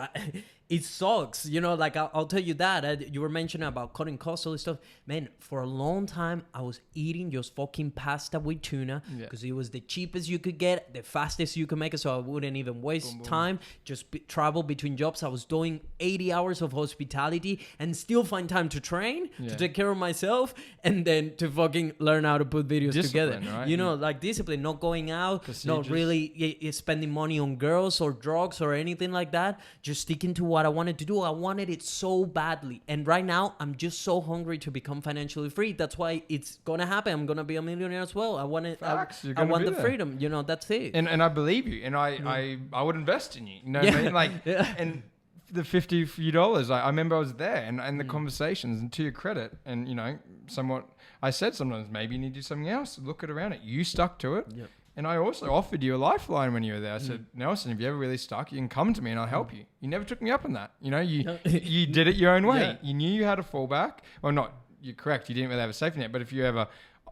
it sucks, I'll tell you that. You were mentioning about cutting costs, all this stuff. Man, for a long time, I was eating just fucking pasta with tuna because it was the cheapest you could get, the fastest you could make it, so I wouldn't even waste time. Just travel between jobs. I was doing 80 hours of hospitality and still find time to train, to take care of myself, and then to fucking learn how to put videos together. Right? Like discipline, not going out, not really spending money on girls or drugs or anything like that. Just sticking to what I wanted to do. I wanted it so badly. And right now, I'm just so hungry to become financially free. That's why it's going to happen. I'm going to be a millionaire as well. I want it. I want the freedom. That's it. And I believe you. And I would invest in you. You know what I mean? Like, and the $50, I remember I was there and the conversations, and to your credit, and, somewhat, I said sometimes maybe you need to do something else. Look at around it. You stuck to it. Yep. And I also offered you a lifeline when you were there. I said, Nelson, if you ever really stuck, you can come to me and I'll help you. You never took me up on that. You did it your own way. Yeah. You knew you had a fallback. Well, not, you're correct. You didn't really have a safety net. But if you ever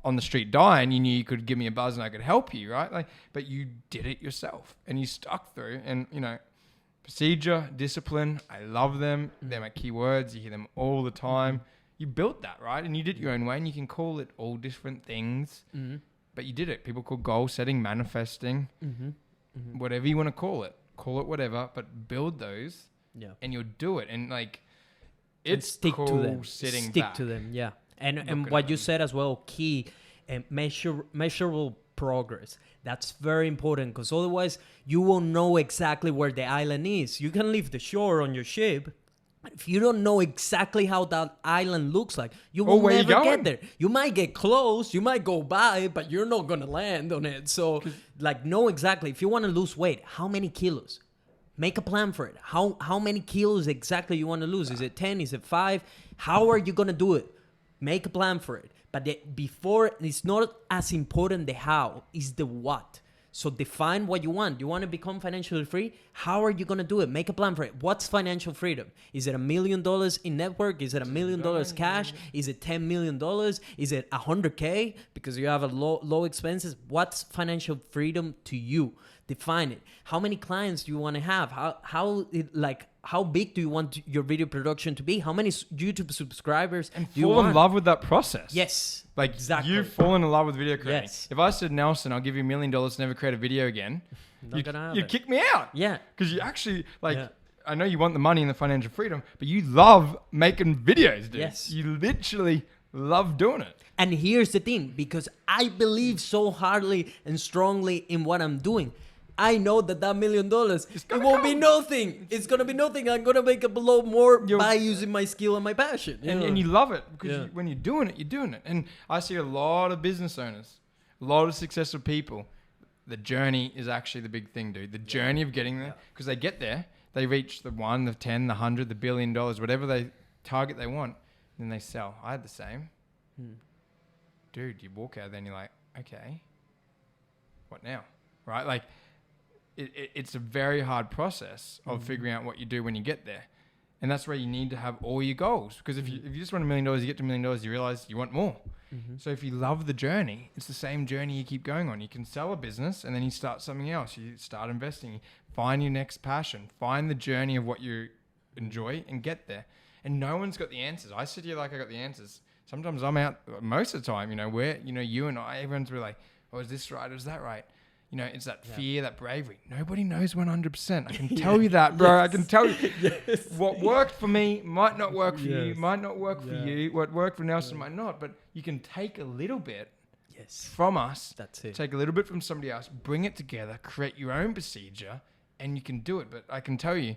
on the street dying, you knew you could give me a buzz and I could help you, right? But you did it yourself and you stuck through. And, procedure, discipline, I love them. They're my key words. You hear them all the time. You built that, right? And you did it your own way, and you can call it all different things. But you did it. People call goal setting, manifesting, whatever you want to call it. Call it whatever, but build those, and you'll do it. And it's stick cool to them. Sitting stick back. To them, yeah. And what you said as well, key and measurable progress. That's very important, because otherwise you won't know exactly where the island is. You can leave the shore on your ship. If you don't know exactly how that island looks like, you will never get there. You might get close, you might go by, but you're not going to land on it. So, know exactly. If you want to lose weight, how many kilos? Make a plan for it. How many kilos exactly you want to lose? Is it 10? Is it 5? How are you going to do it? Make a plan for it. But before, it's not as important the how, it's the what. So define what you want. You want to become financially free? How are you going to do it? Make a plan for it. What's financial freedom? Is it $1 million in network? Is it $1 million cash? Is it $10 million? Is it 100K because you have a low expenses? What's financial freedom to you? Define it. How many clients do you want to have? How big do you want your video production to be? How many YouTube subscribers and do you want? Fall in love with that process. Yes. Exactly. You've fallen in love with video creating. Yes. If I said, Nelson, I'll give you $1 million to never create a video again, you'd kick me out. Yeah. Because you actually, I know you want the money and the financial freedom, but you love making videos, dude. Yes. You literally love doing it. And here's the thing, because I believe so hardly and strongly in what I'm doing, I know that $1 million, it won't be nothing. It's going to be nothing. I'm going to make a lot more by using my skill and my passion. And you love it because when you're doing it, you're doing it. And I see a lot of business owners, a lot of successful people. The journey is actually the big thing, dude. The journey of getting there, because they get there, they reach the 1, the 10, the 100, the $1 billion, whatever they target they want, then they sell. I had the same. Dude, you walk out there and you're like, okay, what now? Right? it's a very hard process of figuring out what you do when you get there. And that's where you need to have all your goals. Because if you just want $1 million, you get to $1 million, you realize you want more. So if you love the journey, it's the same journey you keep going on. You can sell a business and then you start something else. You start investing. You find your next passion. Find the journey of what you enjoy and get there. And no one's got the answers. I sit here like I got the answers. Sometimes I'm out most of the time, where, you and I, everyone's really like, oh, is this right? Is that right? It's that fear, that bravery. Nobody knows 100%. I can tell you that, bro. I can tell you what worked for me might not work for you, might not work for you. What worked for Nelson might not. But you can take a little bit from us. That's it. Take a little bit from somebody else, bring it together, create your own procedure, and you can do it. But I can tell you,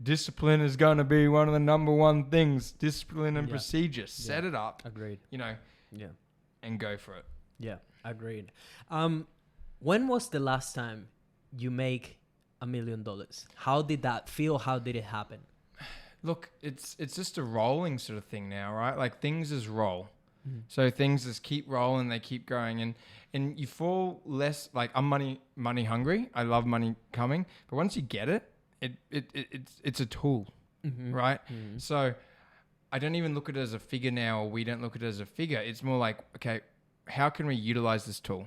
discipline is going to be one of the number one things. Discipline and procedure. Set it up. Agreed. And go for it. Yeah, agreed. When was the last time you make $1 million? How did that feel? How did it happen? Look, it's just a rolling sort of thing now, right? Like things just roll. So things just keep rolling, they keep going, and you fall less like I'm money hungry. I love money coming, but once you get it, it's a tool, right? So I don't even look at it as a figure now, or we don't look at it as a figure. It's more like, okay, how can we utilize this tool?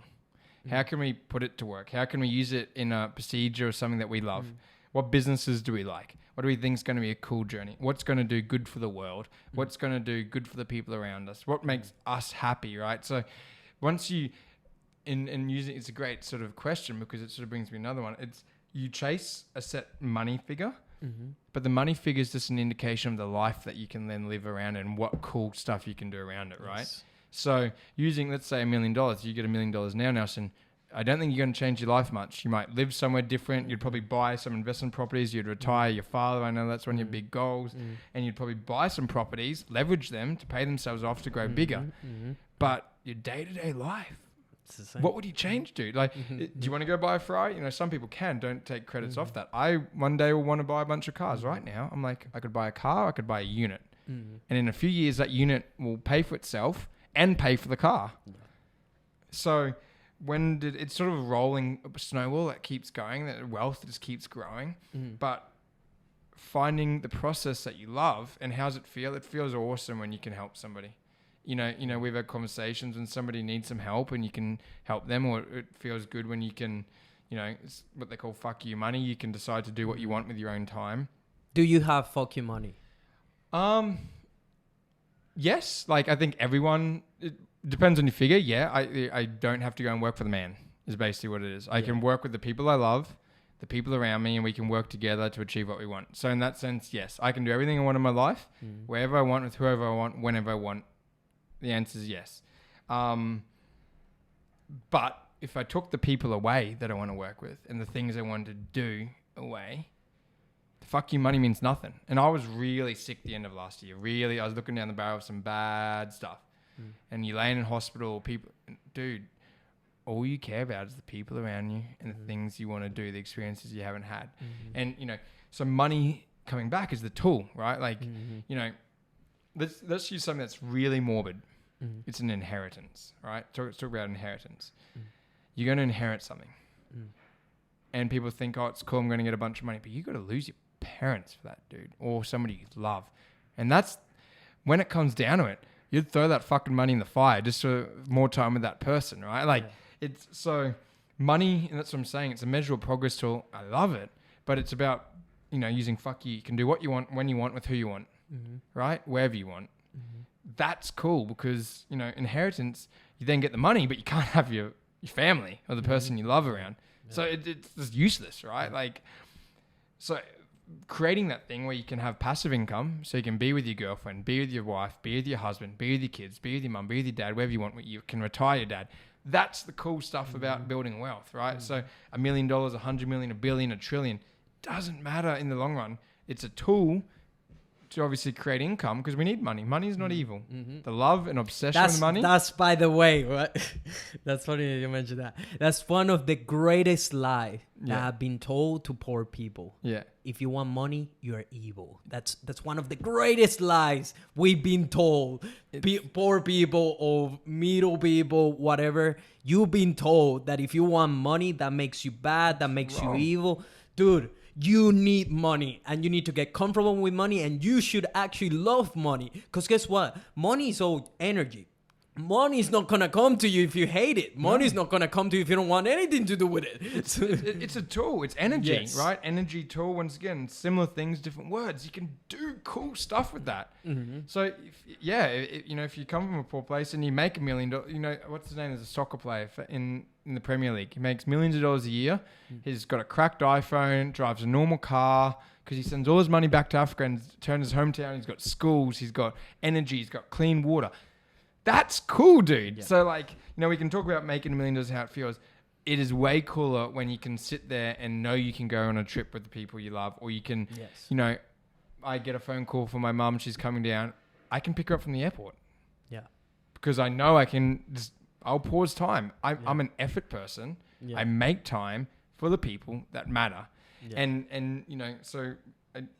How can we put it to work? How can we use it in a procedure or something that we love? What businesses do we like? What do we think is going to be a cool journey? What's going to do good for the world? What's going to do good for the people around us? What makes us happy, right? So once you, in using, it's a great sort of question because it sort of brings me another one. It's you chase a set money figure, but the money figure is just an indication of the life that you can then live around and what cool stuff you can do around it, right? Yes. So using, let's say $1 million, you get $1 million now, Nelson. I don't think you're going to change your life much. You might live somewhere different. You'd probably buy some investment properties. You'd retire your father. I know that's one of your big goals. And you'd probably buy some properties, leverage them to pay themselves off to grow bigger. But your day-to-day life, it's the same. what would you change, dude? Like, do you want to go buy a Ferrari? Some people can. Don't take credits off that. I one day will want to buy a bunch of cars. Right now, I'm like, I could buy a car. I could buy a unit. And in a few years, that unit will pay for itself and pay for the car. So it's sort of a rolling snowball that keeps going, that wealth just keeps growing. But finding the process that you love and how's it feel? It feels awesome when you can help somebody. We've had conversations when somebody needs some help and you can help them, or it feels good when you can, it's what they call fuck you money. You can decide to do what you want with your own time. Do you have fuck you money? Yes, like I think everyone, it depends on your figure. Yeah, I don't have to go and work for the man is basically what it is. I can work with the people I love, the people around me, and we can work together to achieve what we want. So in that sense, yes, I can do everything I want in my life, wherever I want, with whoever I want, whenever I want. The answer is yes. But if I took the people away that I want to work with and the things I want to do away, fuck you money means nothing. And I was really sick the end of last year. Really, I was looking down the barrel of some bad stuff. And you laying in hospital, people, dude, all you care about is the people around you and the things you want to do, the experiences you haven't had. And, so money coming back is the tool, right? Like, let's use something that's really morbid. It's an inheritance, right? Let's talk about inheritance. You're going to inherit something. And people think, oh, it's cool, I'm going to get a bunch of money. But you got to lose your parents for that, dude, or somebody you love. And that's when it comes down to it, you'd throw that fucking money in the fire just for more time with that person, right? Like it's so money, and that's what I'm saying. It's a measurable progress tool. I love it, but it's about, using fuck you. You can do what you want, when you want, with who you want, right? Wherever you want. That's cool because, inheritance, you then get the money, but you can't have your family or the person you love around. So it's just useless, right? Like, so creating that thing where you can have passive income, so you can be with your girlfriend, be with your wife, be with your husband, be with your kids, be with your mum, be with your dad, wherever you want. You can retire your dad. That's the cool stuff about building wealth, right? So $1 million, 100 million, $1 billion, $1 trillion, doesn't matter in the long run. It's a tool to obviously create income because we need money. Money is not evil. The love and obsession with money. That's by the way, what? That's funny that you mentioned that. That's one of the greatest lies that have been told to poor people. Yeah. If you want money, you're evil. That's one of the greatest lies we've been told. Poor people or middle people, whatever. You've been told that if you want money, that makes you bad, that makes you evil. Dude, you need money and you need to get comfortable with money, and you should actually love money. Because guess what? Money is all energy. Money is not going to come to you if you hate it. Money is not going to come to you if you don't want anything to do with it. It's a tool. It's energy, Yes. right? Energy tool. Once again, similar things, different words. You can do cool stuff with that. So, if you come from a poor place and you make $1 million, what's his name? Is a soccer player in the Premier League. He makes millions of dollars a year. He's got a cracked iPhone, drives a normal car because he sends all his money back to Africa and turns his hometown. He's got schools. He's got energy. He's got clean water. That's cool, dude. Yeah. So, we can talk about making $1 million, how it feels. It is way cooler when you can sit there and know you can go on a trip with the people you love, or you can, I get a phone call from my mum. She's coming down. I can pick her up from the airport. Yeah. Because I know I'll pause time. I'm an effort person. Yeah. I make time for the people that matter. Yeah. And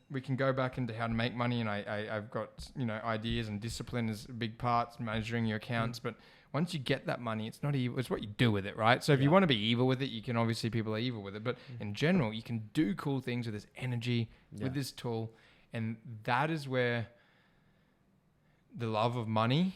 we can go back into how to make money, and I've got ideas, and discipline is a big part, measuring your accounts. But once you get that money, it's not evil. It's what you do with it, right? So if you want to be evil with it, you can obviously people are evil with it. But in general, you can do cool things with this energy, with this tool, and that is where the love of money.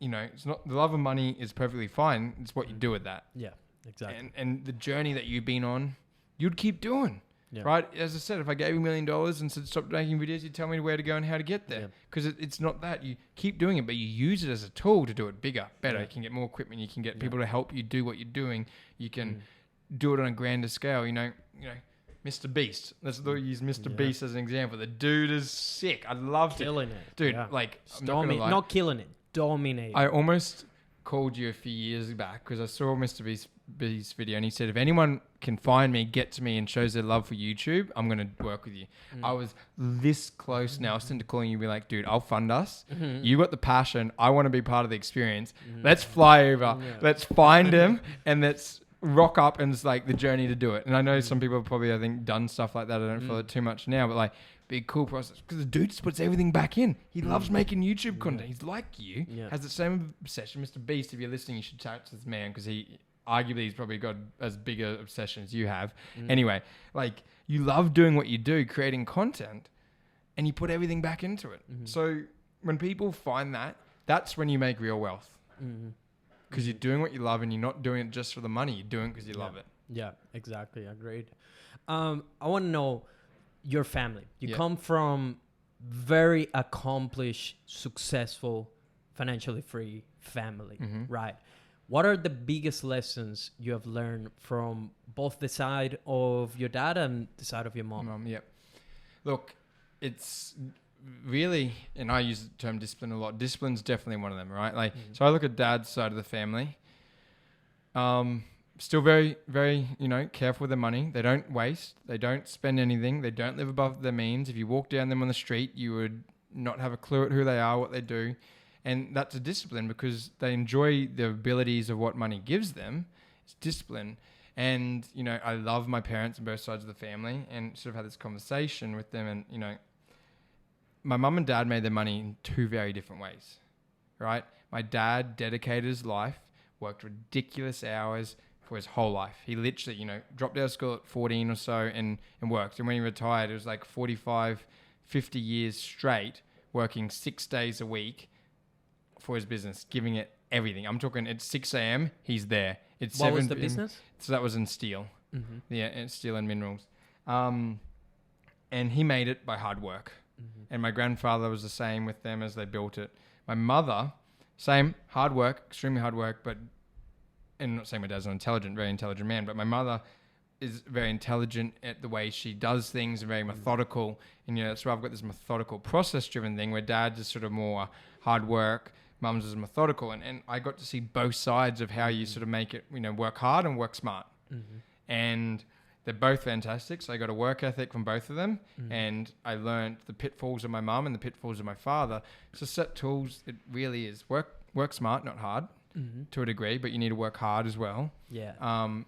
It's not the love of money is perfectly fine. It's what you do with that. Yeah, exactly. And the journey that you've been on, you'd keep doing. Yeah. Right? As I said, if I gave you $1 million and said stop making videos, you'd tell me where to go and how to get there. Because it's not that. You keep doing it, but you use it as a tool to do it bigger, better. You can get more equipment. You can get people to help you do what you're doing. You can do it on a grander scale. Mr. Beast. Let's use Mr. Beast as an example. The dude is sick. I loved it. Killing it. Dude, not killing it. Dominating. I almost called you a few years back because I saw Mr. Beast's video, and he said, if anyone can find me, get to me, and shows their love for YouTube, I'm going to work with you. I was this close, Nelson, to calling you and be like, dude, I'll fund us. You got the passion. I want to be part of the experience. Let's fly over. Let's find him, and let's rock up, and it's like the journey to do it. And I know some people have probably, I think, done stuff like that. I don't feel it too much now, but big cool process, because the dude just puts everything back in. He loves making YouTube content. He's like you, has the same obsession. Mr. Beast, if you're listening, you should chat to this man, because he's probably got as big a obsession as you have. Anyway, you love doing what you do, creating content, and you put everything back into it. So when people find that, that's when you make real wealth, because you're doing what you love, and you're not doing it just for the money. You're doing it because you love it. Yeah, exactly. Agreed. I want to know your family. You come from very accomplished, successful, financially free family, right? What are the biggest lessons you have learned from both the side of your dad and the side of your mom? Look, it's really, and I use the term discipline a lot. Discipline's definitely one of them, right? So I look at dad's side of the family. Still very, very, careful with their money. They don't waste. They don't spend anything. They don't live above their means. If you walk down them on the street, you would not have a clue at who they are, what they do. And that's a discipline, because they enjoy the abilities of what money gives them. It's discipline. And, I love my parents on both sides of the family, and sort of had this conversation with them. And, my mum and dad made their money in two very different ways, right? My dad dedicated his life, worked ridiculous hours for his whole life. He literally, dropped out of school at 14 or so and worked. And when he retired, it was 45, 50 years straight, working 6 days a week for his business, giving it everything. I'm talking at 6 a.m., he's there. What was the business? So that was in steel. Yeah, and steel and minerals. And he made it by hard work. And my grandfather was the same with them as they built it. My mother, same, hard work, extremely hard work, but, and I'm not saying my dad's an very intelligent man, but my mother is very intelligent at the way she does things, and very methodical. And, that's why I've got this methodical, process-driven thing, where dad's is sort of more hard work, mum's is methodical. And I got to see both sides of how you sort of make it, work hard and work smart. And they're both fantastic. So I got a work ethic from both of them, and I learned the pitfalls of my mum and the pitfalls of my father. So set tools, it really is work smart, not hard, to a degree, but you need to work hard as well. Yeah.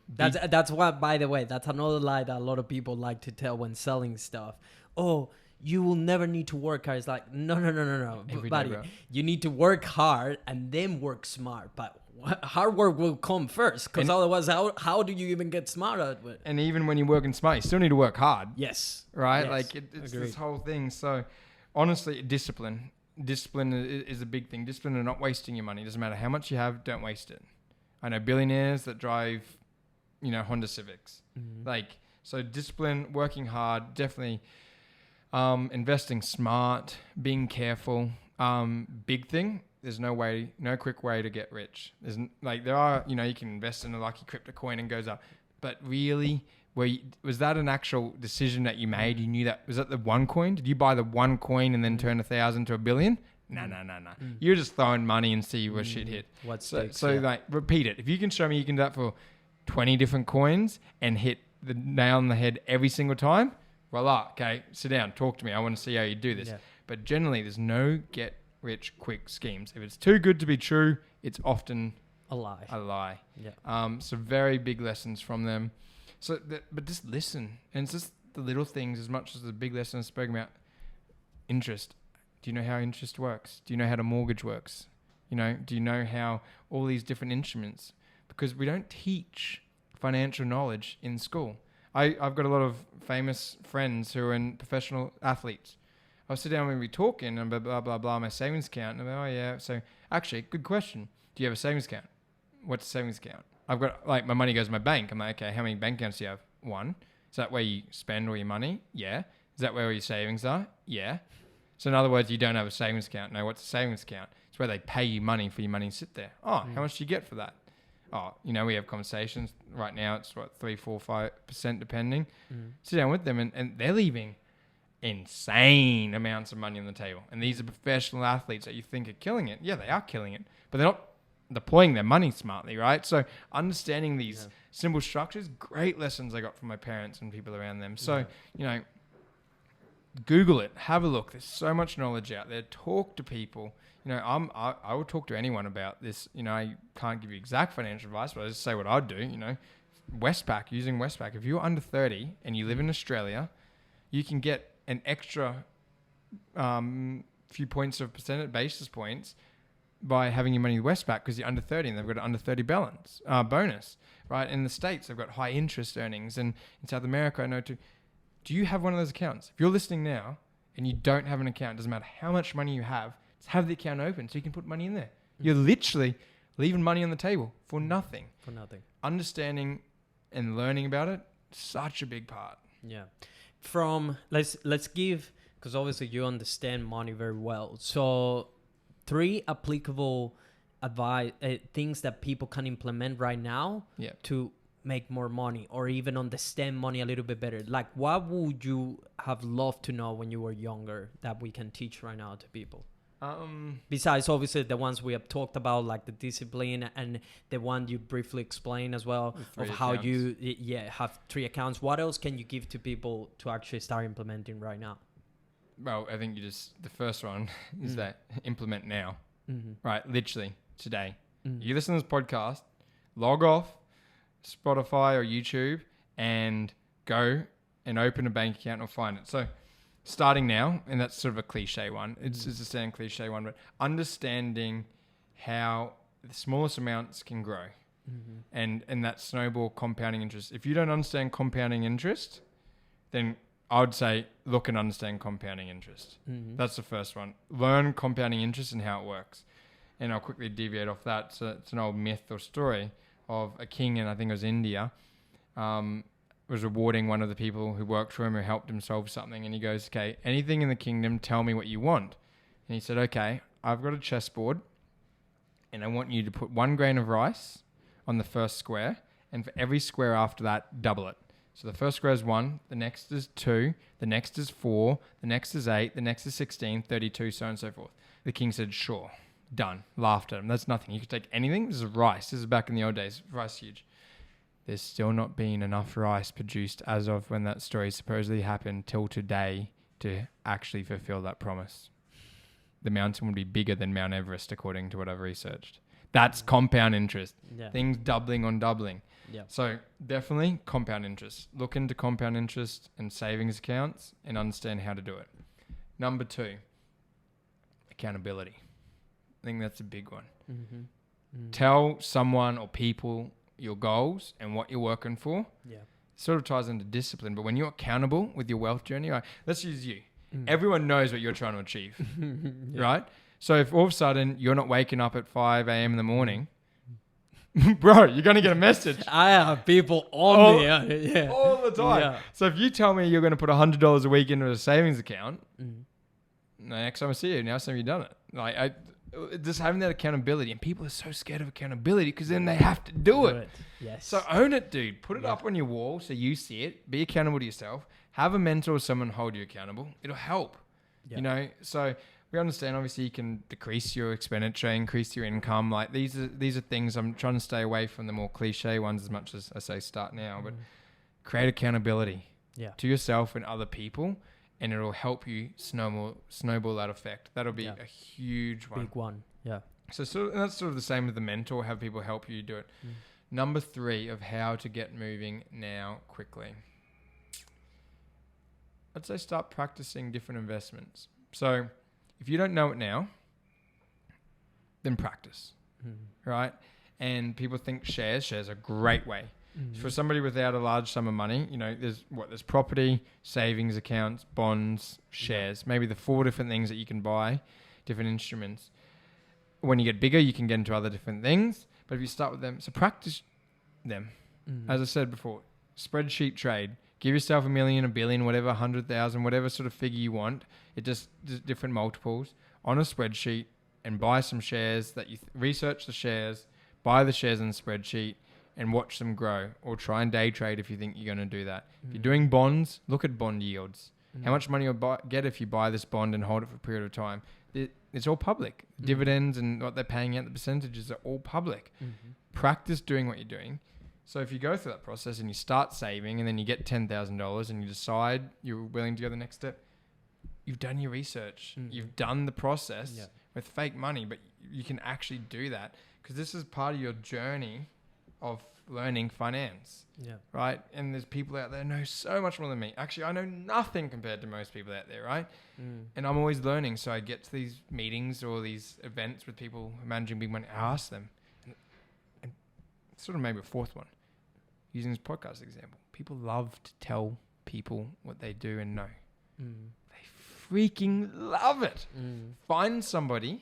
That's what, by the way, that's another lie that a lot of people like to tell when selling stuff. Oh, you will never need to work hard. It's like, no. Every Buddy, day, bro. you need to work hard and then work smart. But hard work will come first, because otherwise, how do you even get smart at it? And even when you're working smart, you still need to work hard. Yes. Right? Yes. Like it's Agreed. this whole thing. So honestly, discipline is a big thing. Discipline and not wasting your money. Doesn't matter how much you have, don't waste it. I know billionaires that drive, Honda Civics. Like, so discipline, working hard, definitely investing smart, being careful. Big thing. There's no quick way to get rich. There are, you can invest in a lucky crypto coin and goes up. But really, was that an actual decision that you made? You knew that, was that the one coin? Did you buy the one coin and then turn 1,000 to $1 billion? No. You're just throwing money and see where shit hit. Repeat it. If you can show me you can do that for 20 different coins and hit the nail on the head every single time, voila, okay, sit down, talk to me. I want to see how you do this. Yeah. But generally, there's no get rich quick schemes. If it's too good to be true, it's often a lie. Yeah. So very big lessons from them. So, but just listen, and it's just the little things as much as the big lessons spoken about. Interest. Do you know how interest works? Do you know how the mortgage works? Do you know how all these different instruments? Because we don't teach financial knowledge in school. I've got a lot of famous friends who are in professional athletes. I'll sit down when we talking and blah, blah, blah, my savings account. And I'm like, oh, yeah. So actually, good question. Do you have a savings account? What's a savings account? I've got, my money goes to my bank. I'm like, okay, how many bank accounts do you have? One. Is that where you spend all your money? Yeah. Is that where all your savings are? Yeah. So in other words, you don't have a savings account. No, what's a savings account? It's where they pay you money for your money to sit there. Oh, how much do you get for that? Oh, we have conversations. Right now, it's 3, 4, 5% depending. Sit down with them and they're leaving insane amounts of money on the table. And these are professional athletes that you think are killing it. Yeah, they are killing it. But they're not deploying their money smartly, right? So understanding these simple structures, great lessons I got from my parents and people around them. So, Google it, have a look. There's so much knowledge out there. Talk to people. I would talk to anyone about this. I can't give you exact financial advice, but I just say what I'd do. Westpac, using Westpac. If you're under 30 and you live in Australia, you can get an extra few points of basis points by having your money with Westpac because you're under 30 and they've got an under 30 bonus, right? In the States, they've got high interest earnings. And in South America, I know too. Do you have one of those accounts? If you're listening now and you don't have an account, it doesn't matter how much money you have, just have the account open so you can put money in there. You're literally leaving money on the table for nothing. Understanding and learning about it, such a big part. Yeah. Let's give, because obviously you understand money very well. So 3 applicable advice, things that people can implement right now to make more money or even understand money a little bit better. Like, what would you have loved to know when you were younger that we can teach right now to people? Besides, obviously, the ones we have talked about, like the discipline and the one you briefly explained as well of how you have 3 accounts. What else can you give to people to actually start implementing right now? Well, I think the first one is that implement now, right? Literally today. You listen to this podcast, log off Spotify or YouTube and go and open a bank account or find it. So starting now, and that's sort of a cliche one. It's a standard cliche one, but understanding how the smallest amounts can grow and that snowball compounding interest. If you don't understand compounding interest, then I would say look and understand compounding interest. That's the first one. Learn compounding interest and how it works. And I'll quickly deviate off that. So it's an old myth or story of a king in, I think it was India, was rewarding one of the people who worked for him, who helped him solve something. And he goes, okay, anything in the kingdom, tell me what you want. And he said, okay, I've got a chessboard and I want you to put 1 grain of rice on the first square. And for every square after that, double it. So the first square is 1, the next is 2, the next is 4, the next is 8, the next is 16, 32, so on and so forth. The king said, sure, done. Laughed at him. That's nothing. You could take anything. This is rice. This is back in the old days. Rice is huge. there's still not been enough rice produced as of when that story supposedly happened till today to actually fulfill that promise. The mountain would be bigger than Mount Everest, according to what I've researched. That's compound interest. Yeah. Things doubling on doubling. Yeah. So definitely compound interest. Look into compound interest and savings accounts and understand how to do it. Number 2, accountability. I think that's a big one. Mm-hmm. Mm. Tell someone or people your goals and what you're working for. Yeah. Sort of ties into discipline, but when you're accountable with your wealth journey, let's use you. Mm. Everyone knows what you're trying to achieve, Yeah. right? So if all of a sudden you're not waking up at 5 a.m. in the morning, bro, you're going to get a message I have people on me. Yeah. all the time. Yeah. So if you tell me you're going to put $100 a week into a savings account, Mm. the next time I see you, now some you've done it. Like just having that accountability, and people are so scared of accountability because then they have to do it. Yes. So own it, dude. Put it Yeah. up on your wall so you see it. Be accountable to yourself. Have a mentor or someone hold you accountable. It'll help. Yeah. You know, so we understand obviously you can decrease your expenditure, increase your income. Like these are things I'm trying to stay away from the more cliche ones as much as I say start now. But create accountability Yeah. to yourself and other people, and it'll help you snowball that effect. That'll be Yeah. a huge one. Big one. Yeah. So that's sort of the same with the mentor, have people help you do it. Number 3 of how to get moving now quickly. I'd say start practicing different investments. So if you don't know it now, then practice, right? And people think shares are a great way. For somebody without a large sum of money, you know, there's property, savings accounts, bonds, shares, maybe the 4 different things that you can buy, different instruments. When you get bigger, you can get into other different things. But if you start with them, so practice them. As I said before, spreadsheet trade. Give yourself $1 million, $1 billion, whatever, 100,000, whatever sort of figure you want. It just different multiples on a spreadsheet, and buy some shares that you research the shares, buy the shares in the spreadsheet, and watch them grow, or try and day trade if you think you're going to do that. If you're doing bonds, look at bond yields. How much money you'll get if you buy this bond and hold it for a period of time. It's all public. Dividends and what they're paying out, the percentages are all public. Practice doing what you're doing. So if you go through that process and you start saving and then you get $10,000 and you decide you're willing to go the next step, you've done your research. You've done the process with fake money, but you can actually do that because this is part of your journey of learning finance, right? And there's people out there who know so much more than me. Actually, I know nothing compared to most people out there, right? And I'm always learning. So I get to these meetings or these events with people managing big money. I ask them, and sort of maybe a 4th one, using this podcast example. People love to tell people what they do and know. They freaking love it. Find somebody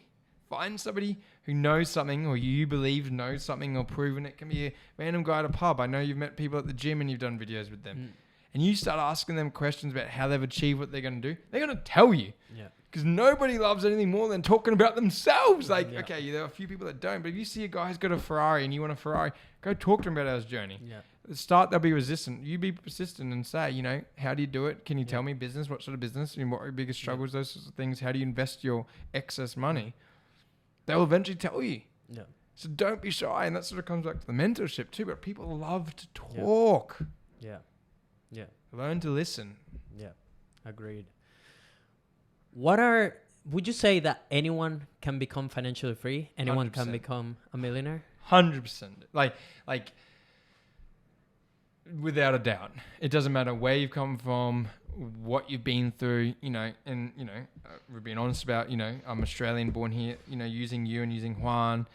who knows something, or you believe knows something, or proven it. Can be a random guy at a pub. I know you've met people at the gym and you've done videos with them. And you start asking them questions about how they've achieved what they're going to do. They're going to tell you. Because nobody loves anything more than talking about themselves. Okay, there are a few people that don't. But if you see a guy who's got a Ferrari and you want a Ferrari, go talk to him about his journey. At the start, they'll be resistant. You be persistent and say, how do you do it? Can you tell me business? What sort of business? And what are your biggest struggles? Those sorts of things. How do you invest your excess money? They'll eventually tell you. So don't be shy. And that sort of comes back to the mentorship too. But people love to talk. Learn to listen. Agreed. Would you say that anyone can become financially free? Anyone 100%. can become a millionaire? 100%. Like without a doubt. It doesn't matter where you've come from, what you've been through, we're being honest about, I'm Australian born here, using you and using Juan,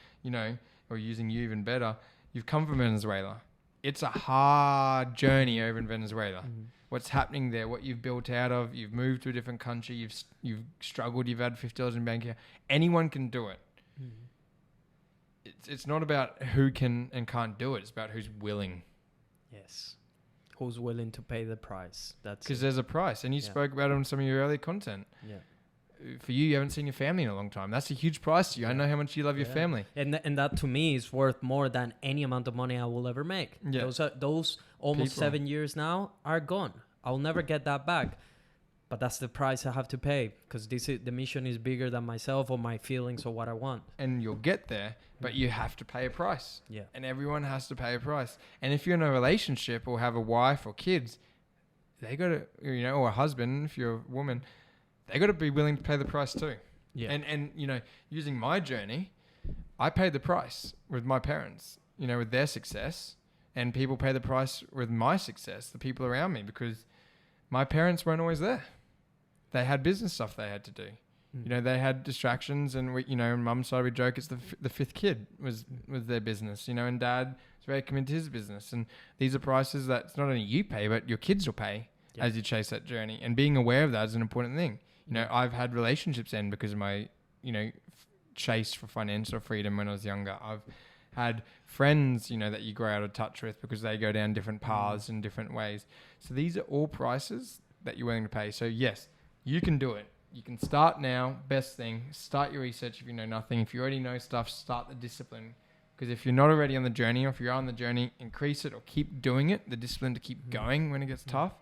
or using you even better. You've come from Venezuela. It's a hard journey over in Venezuela. What's happening there, what you've built out of, you've moved to a different country, you've struggled, you've had $50 in bank account. Anyone can do it. It's not about who can and can't do it. It's about who's willing. Yes. Who's willing to pay the price? That's because there's a price, and you spoke about it on some of your early content. For you haven't seen your family in a long time. That's a huge price to you. I know how much you love your family. And that to me is worth more than any amount of money I will ever make. Those almost 7 years now are gone. I'll never get that back. But that's the price I have to pay because the mission is bigger than myself or my feelings or what I want. And you'll get there, but you have to pay a price. Yeah. And everyone has to pay a price. And if you're in a relationship or have a wife or kids, they got to, you know, or a husband, if you're a woman, they got to be willing to pay the price too. Yeah. And you know, using my journey, I paid the price with my parents, you know, with their success, and people pay the price with my success, the people around me, because my parents weren't always there. They had business stuff they had to do. You know, they had distractions, and we, you know, mum's side we joke it's the fifth kid was their business, you know, and dad was very committed to his business. And these are prices that it's not only you pay, but your kids will pay as you chase that journey. And being aware of that is an important thing. You know, I've had relationships end because of my, you know, chase for financial freedom when I was younger. I've had friends, you know, that you grow out of touch with because they go down different paths in different ways. So these are all prices that you're willing to pay. So yes, you can do it. You can start now. Best thing, start your research if you know nothing. If you already know stuff, start the discipline. Because if you're not already on the journey, or if you're on the journey, increase it or keep doing it. The discipline to keep going when it gets tough.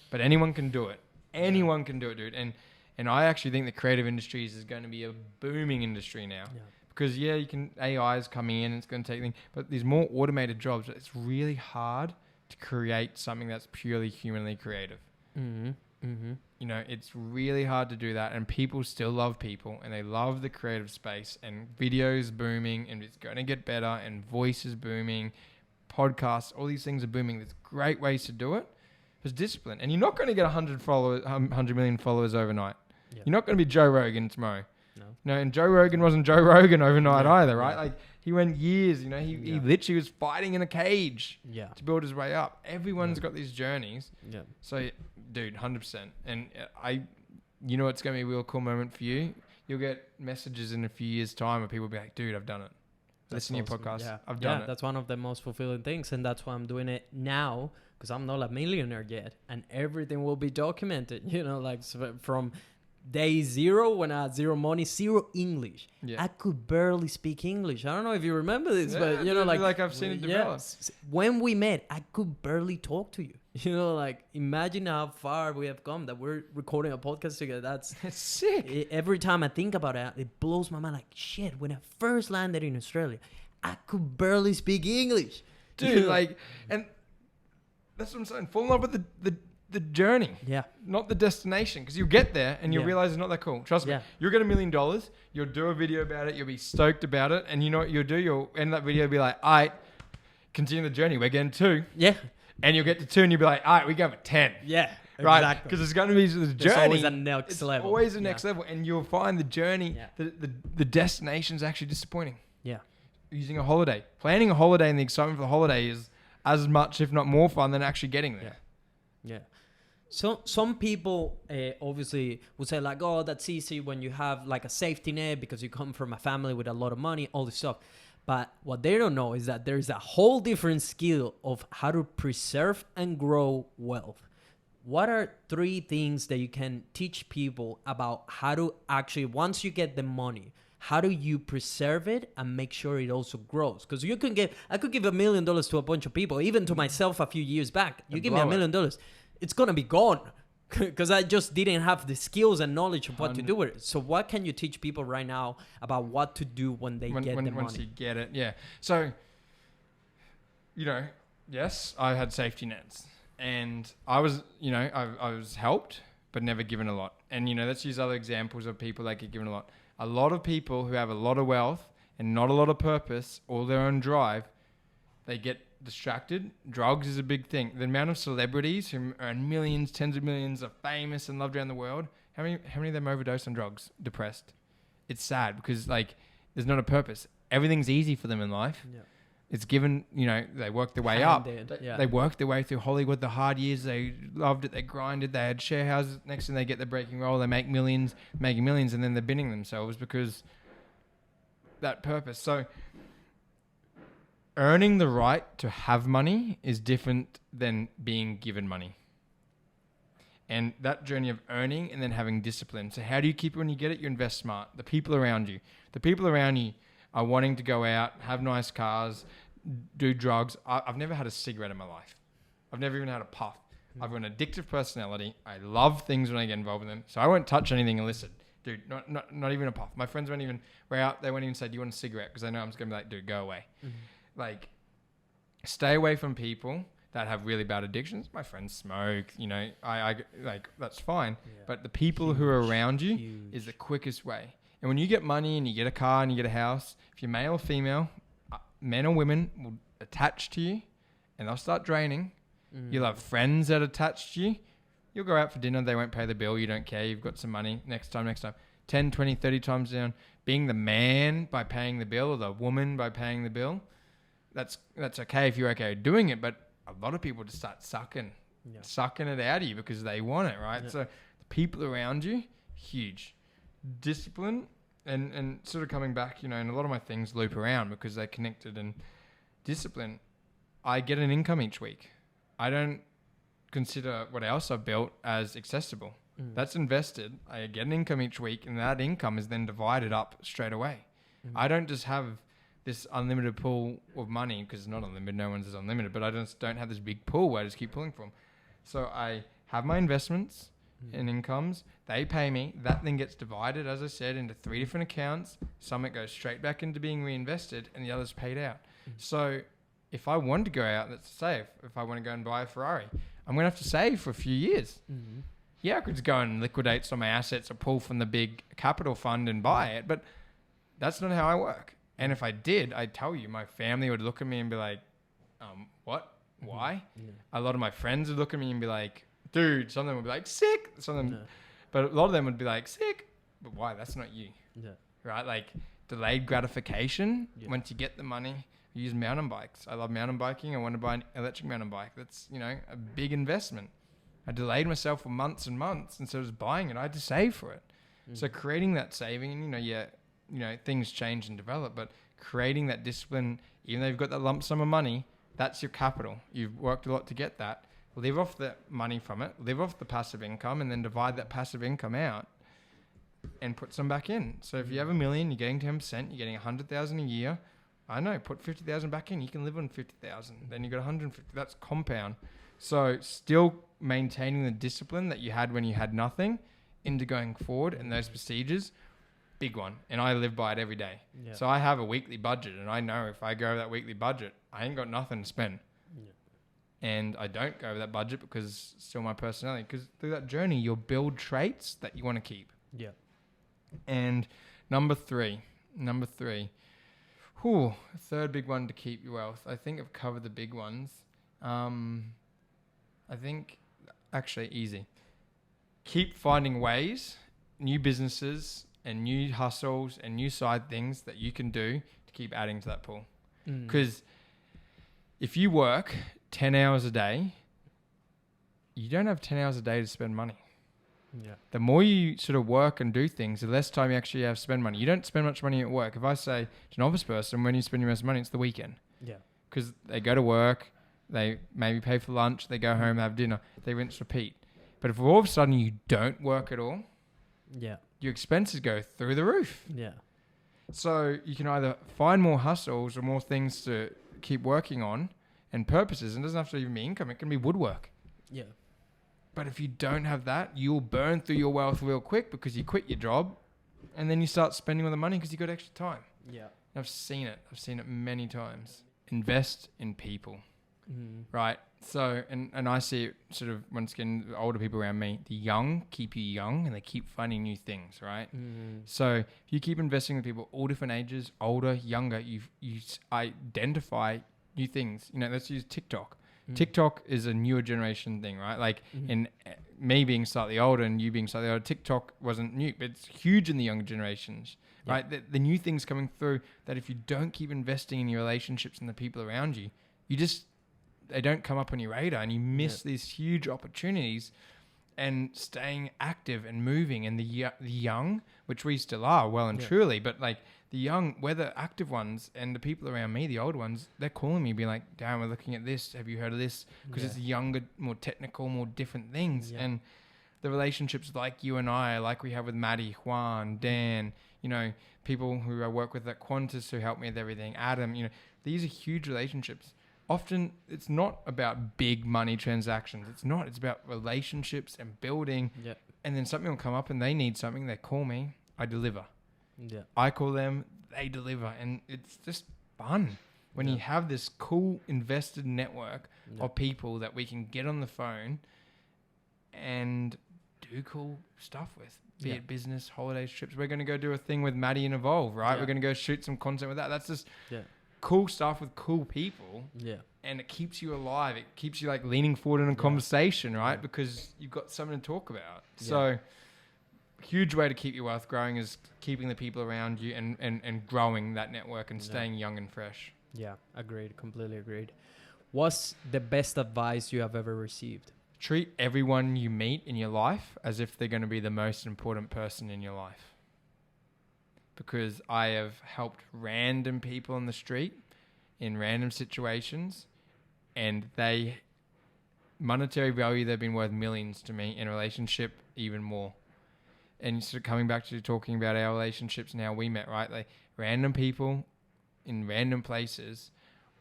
But anyone can do it. Anyone can do it, dude. And I actually think the creative industries is going to be a booming industry now. Yeah. Because you can, AI is coming in, and it's going to take things, but there's more automated jobs. It's really hard to create something that's purely humanly creative. You know, it's really hard to do that, and people still love people, and they love the creative space, and videos booming, and it's going to get better, and voice is booming, podcasts, all these things are booming. There's great ways to do it. There's discipline, and you're not going to get 100 million followers overnight. Yeah. You're not going to be Joe Rogan tomorrow. No, and Joe Rogan wasn't Joe Rogan overnight either, right? Like he went years, you know, he literally was fighting in a cage to build his way up. Everyone's got these journeys. Yeah. So, dude, 100%. And you know, it's going to be a real cool moment for you. You'll get messages in a few years' time where people will be like, dude, I've done it. Listen to your podcast. Yeah. I've done it. That's one of the most fulfilling things. And that's why I'm doing it now, because I'm not a millionaire yet. And everything will be documented, you know, like from day zero, when I had zero money, zero English. Yeah. I could barely speak English. I don't know if you remember this, but you know, like I've seen it develop. When we met, I could barely talk to you. You know, like imagine how far we have come that we're recording a podcast together. That's sick. Every time I think about it, it blows my mind. Like shit, when I first landed in Australia, I could barely speak English. Dude, like, and that's what I'm saying. Fall in love with the journey, not the destination, because you'll get there and you'll realize it's not that cool. Trust me, you'll get $1 million, you'll do a video about it, you'll be stoked about it, and you know what you'll do? You'll end that video and be like, all right, continue the journey, we're getting 2. Yeah. And you'll get to 2 and you'll be like, all right, we go for 10. Yeah, right? Exactly. Because it's going to be the journey. It's always a next level. Always a next level, and you'll find the journey, the destination's actually disappointing. Yeah. Using a holiday, planning a holiday and the excitement for the holiday is as much, if not more fun than actually getting there. Yeah. So some people obviously would say like, oh, that's easy when you have like a safety net because you come from a family with a lot of money, all this stuff. But what they don't know is that there's a whole different skill of how to preserve and grow wealth. What are 3 things that you can teach people about how to actually, once you get the money, how do you preserve it and make sure it also grows? Because I could give $1 million to a bunch of people, even to myself a few years back. You give me $1 million, it's going to be gone because I just didn't have the skills and knowledge of what to do with it. So what can you teach people right now about what to do when they get the money? Once you get it, yeah. So, you know, yes, I had safety nets. And I was, you know, I was helped, but never given a lot. And, you know, let's use other examples of people that get given a lot. A lot of people who have a lot of wealth and not a lot of purpose or their own drive, they get distracted. Drugs is a big thing. The amount of celebrities who earn millions, tens of millions, are famous and loved around the world. How many of them overdose on drugs, depressed? It's sad because, like, there's not a purpose. Everything's easy for them in life. Yeah. It's given, you know, they work their way up. They worked their way through Hollywood, the hard years. They loved it. They grinded. They had share houses. Next thing they get the breaking role. They make millions, making millions, and then they're binning themselves because that purpose. So earning the right to have money is different than being given money. And that journey of earning and then having discipline. So how do you keep it when you get it? You invest smart. The people around you are wanting to go out, have nice cars, do drugs. I've never had a cigarette in my life. I've never even had a puff. I've got an addictive personality. I love things when I get involved in them. So I won't touch anything illicit. Dude, not even a puff. My friends won't even, they won't even say, do you want a cigarette? Because I know I'm just going to be like, dude, go away. Like, stay away from people that have really bad addictions. My friends smoke, I like, that's fine. Yeah. But the people who are around you is the quickest way. And when you get money and you get a car and you get a house, if you're male or female, men or women will attach to you and they'll start draining. You'll have friends that attach to you. You'll go out for dinner. They won't pay the bill. You don't care. You've got some money. Next time. 10, 20, 30 times down. Being the man by paying the bill or the woman by paying the bill, that's okay if you're okay with doing it. But a lot of people just start sucking it out of you because they want it, right? Yeah. So the people around you, huge. Discipline and sort of coming back, and a lot of my things loop around because they're connected. And discipline, I get an income each week. I don't consider what else I've built as accessible. That's invested. I get an income each week and that income is then divided up straight away. I don't just have this unlimited pool of money because it's not unlimited. No one's is unlimited, but I just don't have this big pool where I just keep pulling from. So I have my investments and incomes. They pay me. That then gets divided, as I said, into 3 different accounts. Some it goes straight back into being reinvested and the others paid out. So if I want to go out, let's say if I want to go and buy a Ferrari, I'm going to have to save for a few years. Yeah, I could just go and liquidate some of my assets or pull from the big capital fund and buy it, but that's not how I work. And if I did, I'd tell you, my family would look at me and be like, what? Why? Yeah. A lot of my friends would look at me and be like, dude, some of them would be like, sick. Some of them, but a lot of them would be like, sick. But why? That's not you. Yeah. Right? Like delayed gratification. Yeah. Once you get the money, I use mountain bikes. I love mountain biking. I want to buy an electric mountain bike. That's, a big investment. I delayed myself for months and months instead of just buying it. I had to save for it. So creating that saving, and things change and develop, but creating that discipline, even though you've got that lump sum of money, that's your capital. You've worked a lot to get that. Live off the money from it, live off the passive income, and then divide that passive income out and put some back in. So if you have $1 million, you're getting 10%, you're getting 100,000 a year. I know, put 50,000 back in. You can live on 50,000. Then you got 150. That's compound. So still maintaining the discipline that you had when you had nothing into going forward and those procedures, big one. And I live by it every day. Yeah. So I have a weekly budget and I know if I go over that weekly budget, I ain't got nothing to spend. Yeah. And I don't go over that budget because it's still my personality. Because through that journey, you'll build traits that you want to keep. Yeah. And number three. Third big one to keep your wealth. I think I've covered the big ones. I think actually easy. Keep finding ways, new businesses and new hustles and new side things that you can do to keep adding to that pool. Because if you work 10 hours a day, you don't have 10 hours a day to spend money. Yeah. The more you sort of work and do things, the less time you actually have to spend money. You don't spend much money at work. If I say to an office person, when you spend your most money, it's the weekend. Yeah. Because they go to work, they maybe pay for lunch, they go home, have dinner, they rinse, repeat. But if all of a sudden you don't work at all, your expenses go through the roof. Yeah. So you can either find more hustles or more things to keep working on and purposes. And it doesn't have to even be income. It can be woodwork. Yeah. But if you don't have that, you'll burn through your wealth real quick because you quit your job and then you start spending all the money because you got extra time. Yeah. I've seen it. I've seen it many times. Invest in people. Right. So, and I see it sort of, once again, the older people around me, the young keep you young and they keep finding new things, right? So if you keep investing with people, all different ages, older, younger, you identify new things. Let's use TikTok. TikTok is a newer generation thing, right? Like in me being slightly older and you being slightly older, TikTok wasn't new, but it's huge in the younger generations, right? The new things coming through that if you don't keep investing in your relationships and the people around you, they don't come up on your radar and you miss these huge opportunities. And staying active and moving, and the young, which we still are well and truly, but like the young, we're the active ones, and the people around me, the old ones, they're calling me, being like, Darren, we're looking at this. Have you heard of this? Because it's younger, more technical, more different things. Yeah. And the relationships like you and I, like we have with Maddie, Juan, Dan, people who I work with at Qantas who help me with everything, Adam, these are huge relationships. often it's not about big money transactions. It's not. It's about relationships and building. Yeah. And then something will come up and they need something. They call me. I deliver. Yeah. I call them. They deliver. And it's just fun when you have this cool invested network of people that we can get on the phone and do cool stuff with. Be it business, holidays, trips. We're going to go do a thing with Maddie and Evolve, right? Yeah. We're going to go shoot some content with that. That's just Yeah. cool stuff with cool people. Yeah. And it keeps you alive. It keeps you like leaning forward in a conversation, right? Because you've got something to talk about. Yeah. So huge way to keep your wealth growing is keeping the people around you and growing that network and staying young and fresh. Yeah, agreed. Completely agreed. What's the best advice you have ever received? Treat everyone you meet in your life as if they're going to be the most important person in your life. Because I have helped random people on the street in random situations, and monetary value, they've been worth millions to me. In a relationship, even more. And sort of coming back to talking about our relationships and how we met, right? Like random people in random places,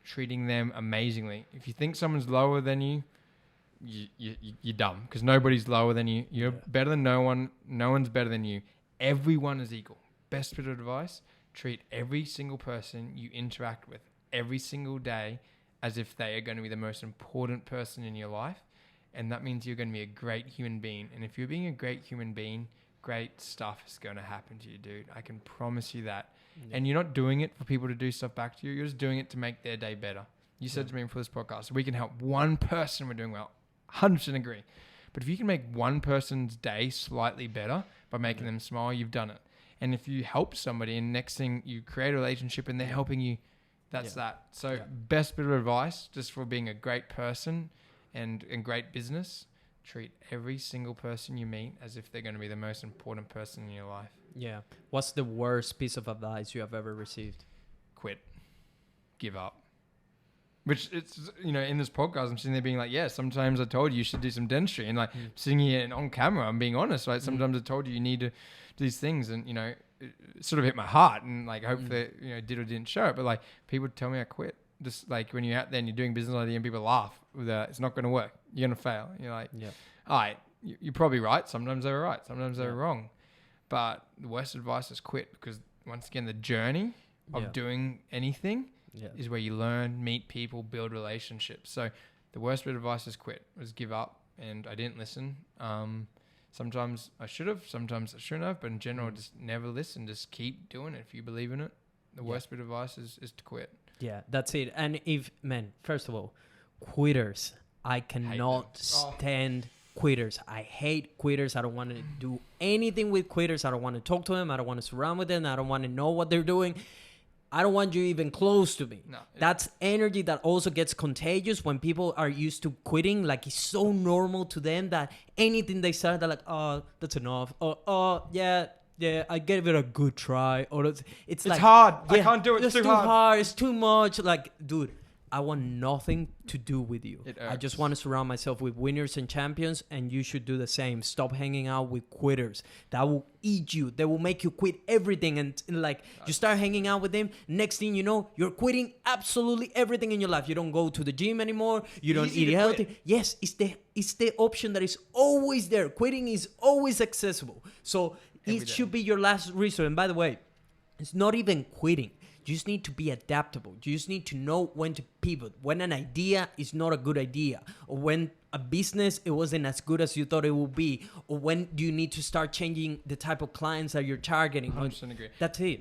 treating them amazingly. If you think someone's lower than you, you're dumb, because nobody's lower than you. You're better than no one. No one's better than you. Everyone is equal. Best bit of advice: treat every single person you interact with every single day as if they are going to be the most important person in your life. And that means you're going to be a great human being. And if you're being a great human being, great stuff is going to happen to you, dude. I can promise you that. Yeah. And you're not doing it for people to do stuff back to you. You're just doing it to make their day better. You said to me before this podcast, we can help one person, we're doing well. 100% agree. But if you can make one person's day slightly better by making them smile, you've done it. And if you help somebody and next thing you create a relationship and they're helping you, that's that. So best bit of advice just for being a great person and great business, treat every single person you meet as if they're going to be the most important person in your life. Yeah. What's the worst piece of advice you have ever received? Quit. Give up. Which it's, in this podcast, I'm sitting there being like, yeah, sometimes I told you should do some dentistry, and like sitting here and on camera, I'm being honest, right? Sometimes I told you need to do these things, and, it sort of hit my heart, and like, hopefully, did or didn't show it. But like, people tell me I quit. Just like when you're out there and you're doing business idea and people laugh with it's not going to work. You're going to fail. You're like, all right, you're probably right. Sometimes they were right. Sometimes they were wrong. But the worst advice is quit, because once again, the journey of doing anything is where you learn, meet people, build relationships. So the worst bit of advice is quit, was give up. And I didn't listen. Sometimes I should have, sometimes I shouldn't have, but in general, just never listen. Just keep doing it. If you believe in it, the worst bit of advice is to quit. Yeah, that's it. And first of all, quitters. I cannot stand quitters. I hate quitters. I don't want to do anything with quitters. I don't want to talk to them. I don't want to surround with them. I don't want to know what they're doing. I don't want you even close to me. No, that's energy that also gets contagious when people are used to quitting. Like, it's so normal to them that anything they start, they're like, oh, that's enough. Yeah, I gave it a good try. Or it's like, hard. I can't do it. It's too hard. It's too much. Like, dude, I want nothing to do with you. I just want to surround myself with winners and champions, and you should do the same. Stop hanging out with quitters. That will eat you. They will make you quit everything. And like, you start hanging out with them, next thing you know, you're quitting absolutely everything in your life. You don't go to the gym anymore. You don't eat healthy. Quit. Yes, it's the option that is always there. Quitting is always accessible. So it should be your last resort. And by the way, it's not even quitting. You just need to be adaptable. You just need to know when to pivot, when an idea is not a good idea, or when a business, it wasn't as good as you thought it would be, or when do you need to start changing the type of clients that you're targeting. 100% agree. That's it.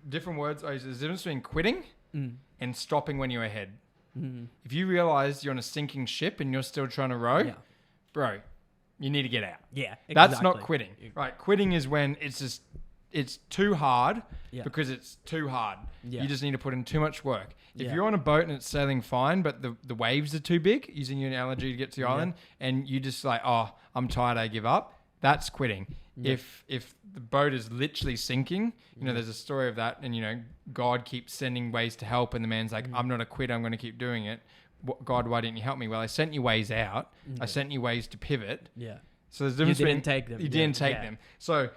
Different words. There's a difference between quitting and stopping when you're ahead. If you realize you're on a sinking ship and you're still trying to row, bro, you need to get out. Yeah, exactly. That's not quitting. Right? Quitting is when it's too hard because it's too hard. Yeah. You just need to put in too much work. If you're on a boat and it's sailing fine, but the waves are too big, using your analogy to get to the island, and you just like, oh, I'm tired, I give up, that's quitting. Yeah. If the boat is literally sinking, there's a story of that, and, God keeps sending ways to help, and the man's like, I'm not a quitter, I'm going to keep doing it. God, why didn't you help me? Well, I sent you ways out. I sent you ways to pivot. Yeah. So there's a difference. You didn't take them. You didn't take them. So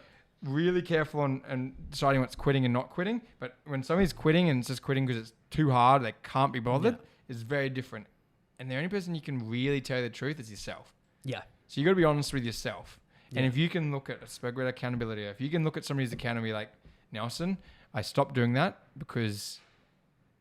really careful on deciding what's quitting and not quitting. But when somebody's quitting and it's just quitting because it's too hard, they can't be bothered, is very different. And the only person you can really tell the truth is yourself. Yeah. So you got to be honest with yourself. Yeah. And if you can look at, I spoke about accountability, if you can look at somebody's account and be like, Nelson, I stopped doing that because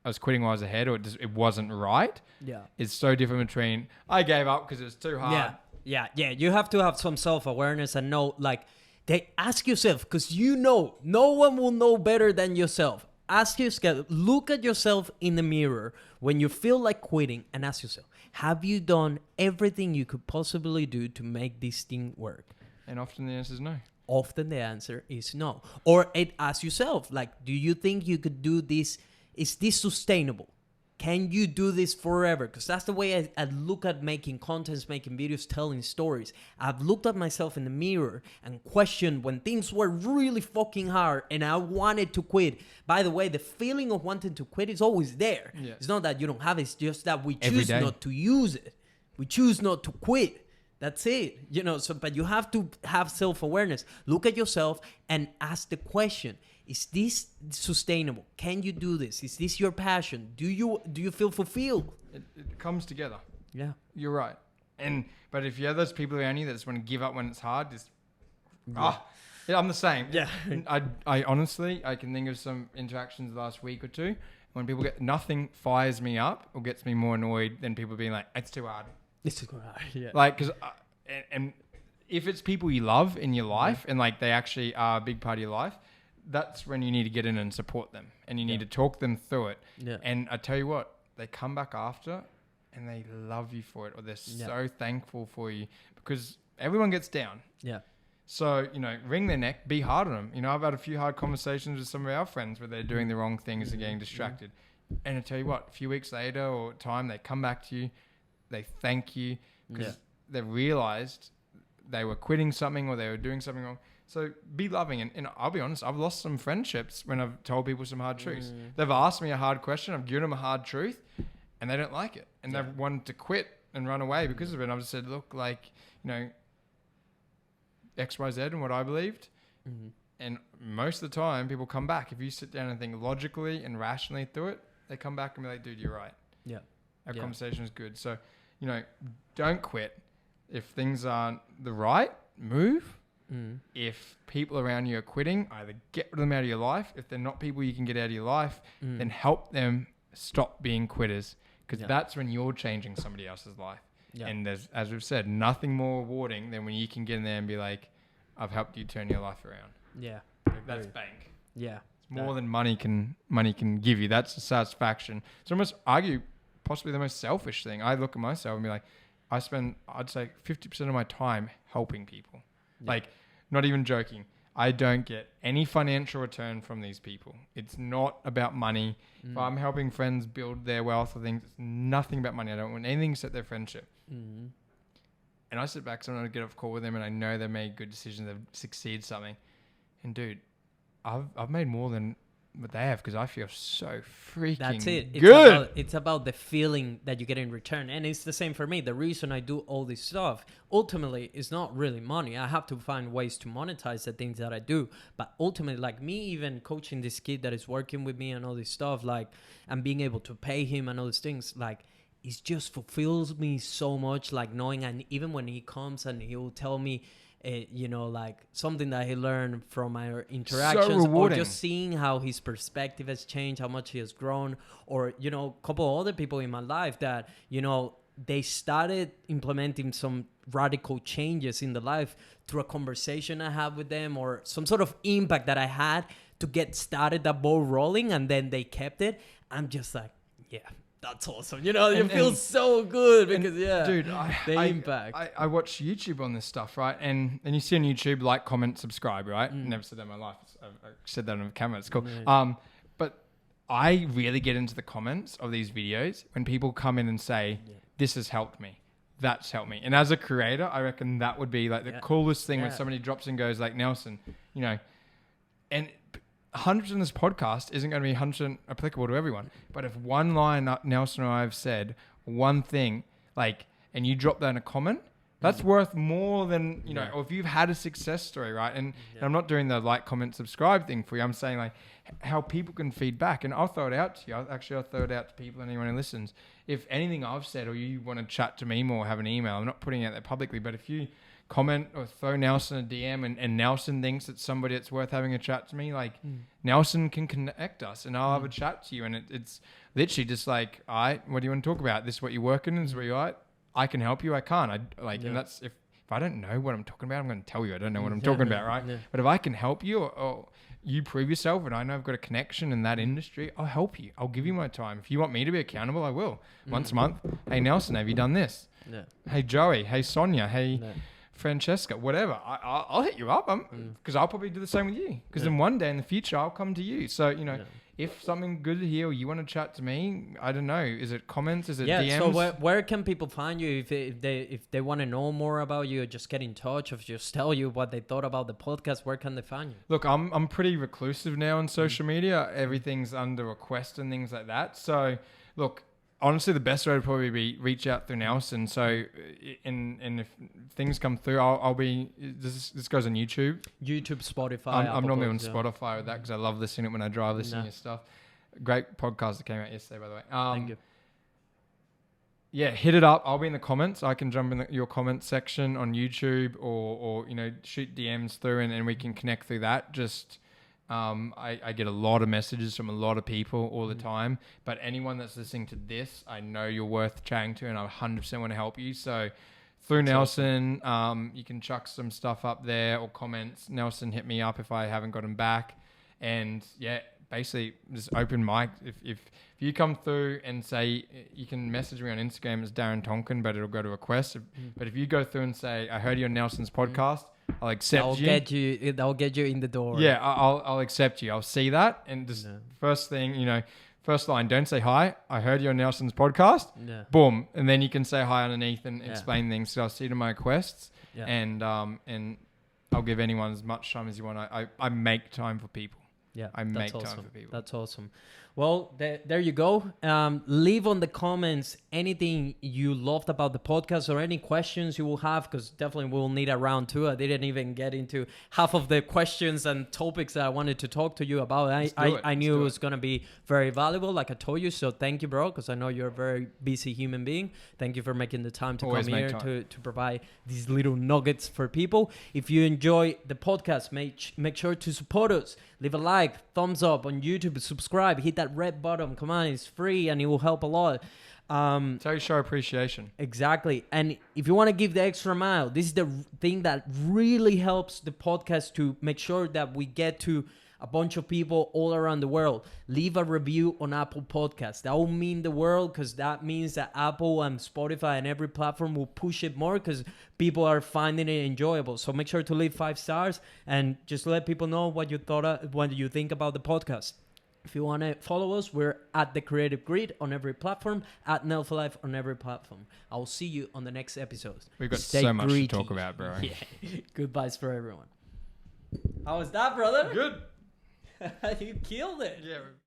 I was quitting while I was ahead, or it wasn't right. Yeah. It's so different between, I gave up because it was too hard. Yeah. You have to have some self-awareness and know, like, they ask yourself, because no one will know better than yourself. Ask yourself, look at yourself in the mirror when you feel like quitting and ask yourself, have you done everything you could possibly do to make this thing work? And often the answer is no. Often the answer is no. Or ask yourself, like, do you think you could do this? Is this sustainable? Can you do this forever? Because that's the way I look at making contents, making videos, telling stories. I've looked at myself in the mirror and questioned when things were really fucking hard and I wanted to quit. By the way, the feeling of wanting to quit is always there. Yeah. It's not that you don't have it. It's just that we Every choose day. not to use it. We choose not to quit. That's it. So, but you have to have self-awareness. Look at yourself and ask the question, is this sustainable? Can you do this? Is this your passion? Do you feel fulfilled? It comes together. Yeah. You're right. But if you have those people around you that just want to give up when it's hard, I'm the same. Yeah. I honestly, I can think of some interactions the last week or two when people nothing fires me up or gets me more annoyed than people being like, it's too hard. It's too hard. Yeah. Like, because, and if it's people you love in your life and like they actually are a big part of your life, that's when you need to get in and support them and you need to talk them through it. Yeah. And I tell you what, they come back after and they love you for it, or they're so thankful for you, because everyone gets down. Yeah. So, wring their neck, be hard on them. I've had a few hard conversations with some of our friends where they're doing the wrong things and getting distracted. And I tell you what, a few weeks later or time, they come back to you, they thank you because they realized they were quitting something or they were doing something wrong. So be loving. And I'll be honest, I've lost some friendships when I've told people some hard truths. They've asked me a hard question. I've given them a hard truth and they don't like it. And they've wanted to quit and run away because of it. And I've just said, look, like, X, Y, Z and what I believed. Mm-hmm. And most of the time people come back. If you sit down and think logically and rationally through it, they come back and be like, dude, you're right. Yeah. Our conversation is good. So, don't quit. If things aren't the right, move. If people around you are quitting, either get rid of them out of your life. If they're not people you can get out of your life, then help them stop being quitters, because that's when you're changing somebody else's life. Yeah. And there's, as we've said, nothing more rewarding than when you can get in there and be like, I've helped you turn your life around. Yeah. That's bank. Yeah. It's more than money can give you. That's the satisfaction. It's almost argue possibly the most selfish thing. I look at myself and be like, I spend, I'd say 50% of my time helping people. Yeah. Like, not even joking. I don't get any financial return from these people. It's not about money. If I'm helping friends build their wealth or things, it's nothing about money. I don't want anything except their friendship. And I sit back, sometimes I get off call with them and I know they've made good decisions, they've succeeded something. And dude, I've made more than what they have because I feel so freaking That's it. good. It's about the feeling that you get in return. And it's the same for me. The reason I do all this stuff, ultimately, is not really money. I have to find ways to monetize the things that I do. But ultimately, like me even coaching this kid that is working with me and all this stuff, like, and being able to pay him and all these things, like, it just fulfills me so much, like knowing, and even when he comes and he'll tell me, like something that he learned from our interactions, or just seeing how his perspective has changed, how much he has grown, or, a couple of other people in my life that, they started implementing some radical changes in the life through a conversation I had with them or some sort of impact that I had to get started that ball rolling, and then they kept it. I'm just like, yeah, that's awesome. You feel so good because, dude, the impact. I watch YouTube on this stuff, right? And you see on YouTube, like, comment, subscribe, right? Never said that in my life. I've said that on camera. It's cool. But I really get into the comments of these videos when people come in and say, this has helped me. That's helped me. And as a creator, I reckon that would be like the coolest thing when somebody drops and goes like, Nelson, and 100% of this podcast isn't going to be 100% applicable to everyone. But if one line Nelson or I have said, one thing, like, and you drop that in a comment, That's worth more than, you know, Yeah. or if you've had a success story, right? And I'm not doing the like, comment, subscribe thing for you. I'm saying like how people can feed back. And I'll throw it out to you. I'll throw it out to people, anyone who listens. If anything I've said or you want to chat to me more, have an email, I'm not putting it out there publicly, but if you comment or throw Nelson a DM and Nelson thinks it's somebody that's worth having a chat to me, like Nelson can connect us and I'll have a chat to you. And it's literally just like, all right, what do you want to talk about? This is what you're working in, this is where you're at. I can help you. I can't. And that's if I don't know what I'm talking about, I'm going to tell you I don't know what I'm talking about, right? Yeah. But if I can help you or you prove yourself and I know I've got a connection in that industry, I'll help you. I'll give you my time. If you want me to be accountable, I will. Once a month. Hey, Nelson, have you done this? Yeah. Hey, Joey. Hey, Sonia. Hey, Francesca. Whatever. I'll hit you up because I'll probably do the same with you. Because then one day in the future, I'll come to you. So, you know, if something good here or you want to chat to me, I don't know. Is it comments? Is it DMs? So where can people find you if they want to know more about you, or just get in touch, or just tell you what they thought about the podcast? Where can they find you? Look, I'm pretty reclusive now on social media. Everything's under request and things like that. So, look, honestly, the best way would probably be reach out through Nelson. So, and if things come through, I'll be. This goes on YouTube, Spotify. I'm normally on Spotify with that because I love listening to it when I drive, listening to stuff. Great podcast that came out yesterday, by the way. Thank you. Yeah, hit it up. I'll be in the comments. I can jump in your comment section on YouTube or you know, shoot DMs through and we can connect through that. Just. I get a lot of messages from a lot of people all the time, but anyone that's listening to this, I know you're worth chatting to and I 100% want to help you. So through Nelson, you can chuck some stuff up there or comments. Nelson, hit me up if I haven't got him back. And yeah, basically just open mic. If you come through and say, you can message me on Instagram as Darren Tonkin, but it'll go to request. But if you go through and say, I heard you on Nelson's podcast, I'll accept you. That'll get you in the door. Yeah, I'll accept you. I'll see that. And just first thing, you know, first line, don't say hi. I heard you on Nelson's podcast. Yeah. Boom. And then you can say hi underneath and explain things. So I'll see to my requests and I'll give anyone as much time as you want. I make time for people. Yeah, I make time for people. That's awesome. Well, there you go. Leave on the comments anything you loved about the podcast or any questions you will have, because definitely we'll need a round two. I didn't even get into half of the questions and topics that I wanted to talk to you about. I knew it was going to be very valuable, like I told you. So thank you, bro, because I know you're a very busy human being. Thank you for making the time to come here to provide these little nuggets for people. If you enjoy the podcast, make sure to support us. Leave a like, thumbs up on YouTube, subscribe, hit that red button. Come on, it's free and it will help a lot. So you show appreciation. Exactly. And if you want to give the extra mile, this is the thing that really helps the podcast to make sure that we get to a bunch of people all around the world. Leave a review on Apple Podcasts. That will mean the world, because that means that Apple and Spotify and every platform will push it more because people are finding it enjoyable. So make sure to leave 5 stars and just let people know what you think about the podcast. If you want to follow us, we're at The Creative Grid on every platform, at Nelfalife on every platform. I will see you on the next episode. We've got so much to talk about, bro. Yeah. Goodbyes for everyone. How was that, brother? Good. You killed it. Yeah.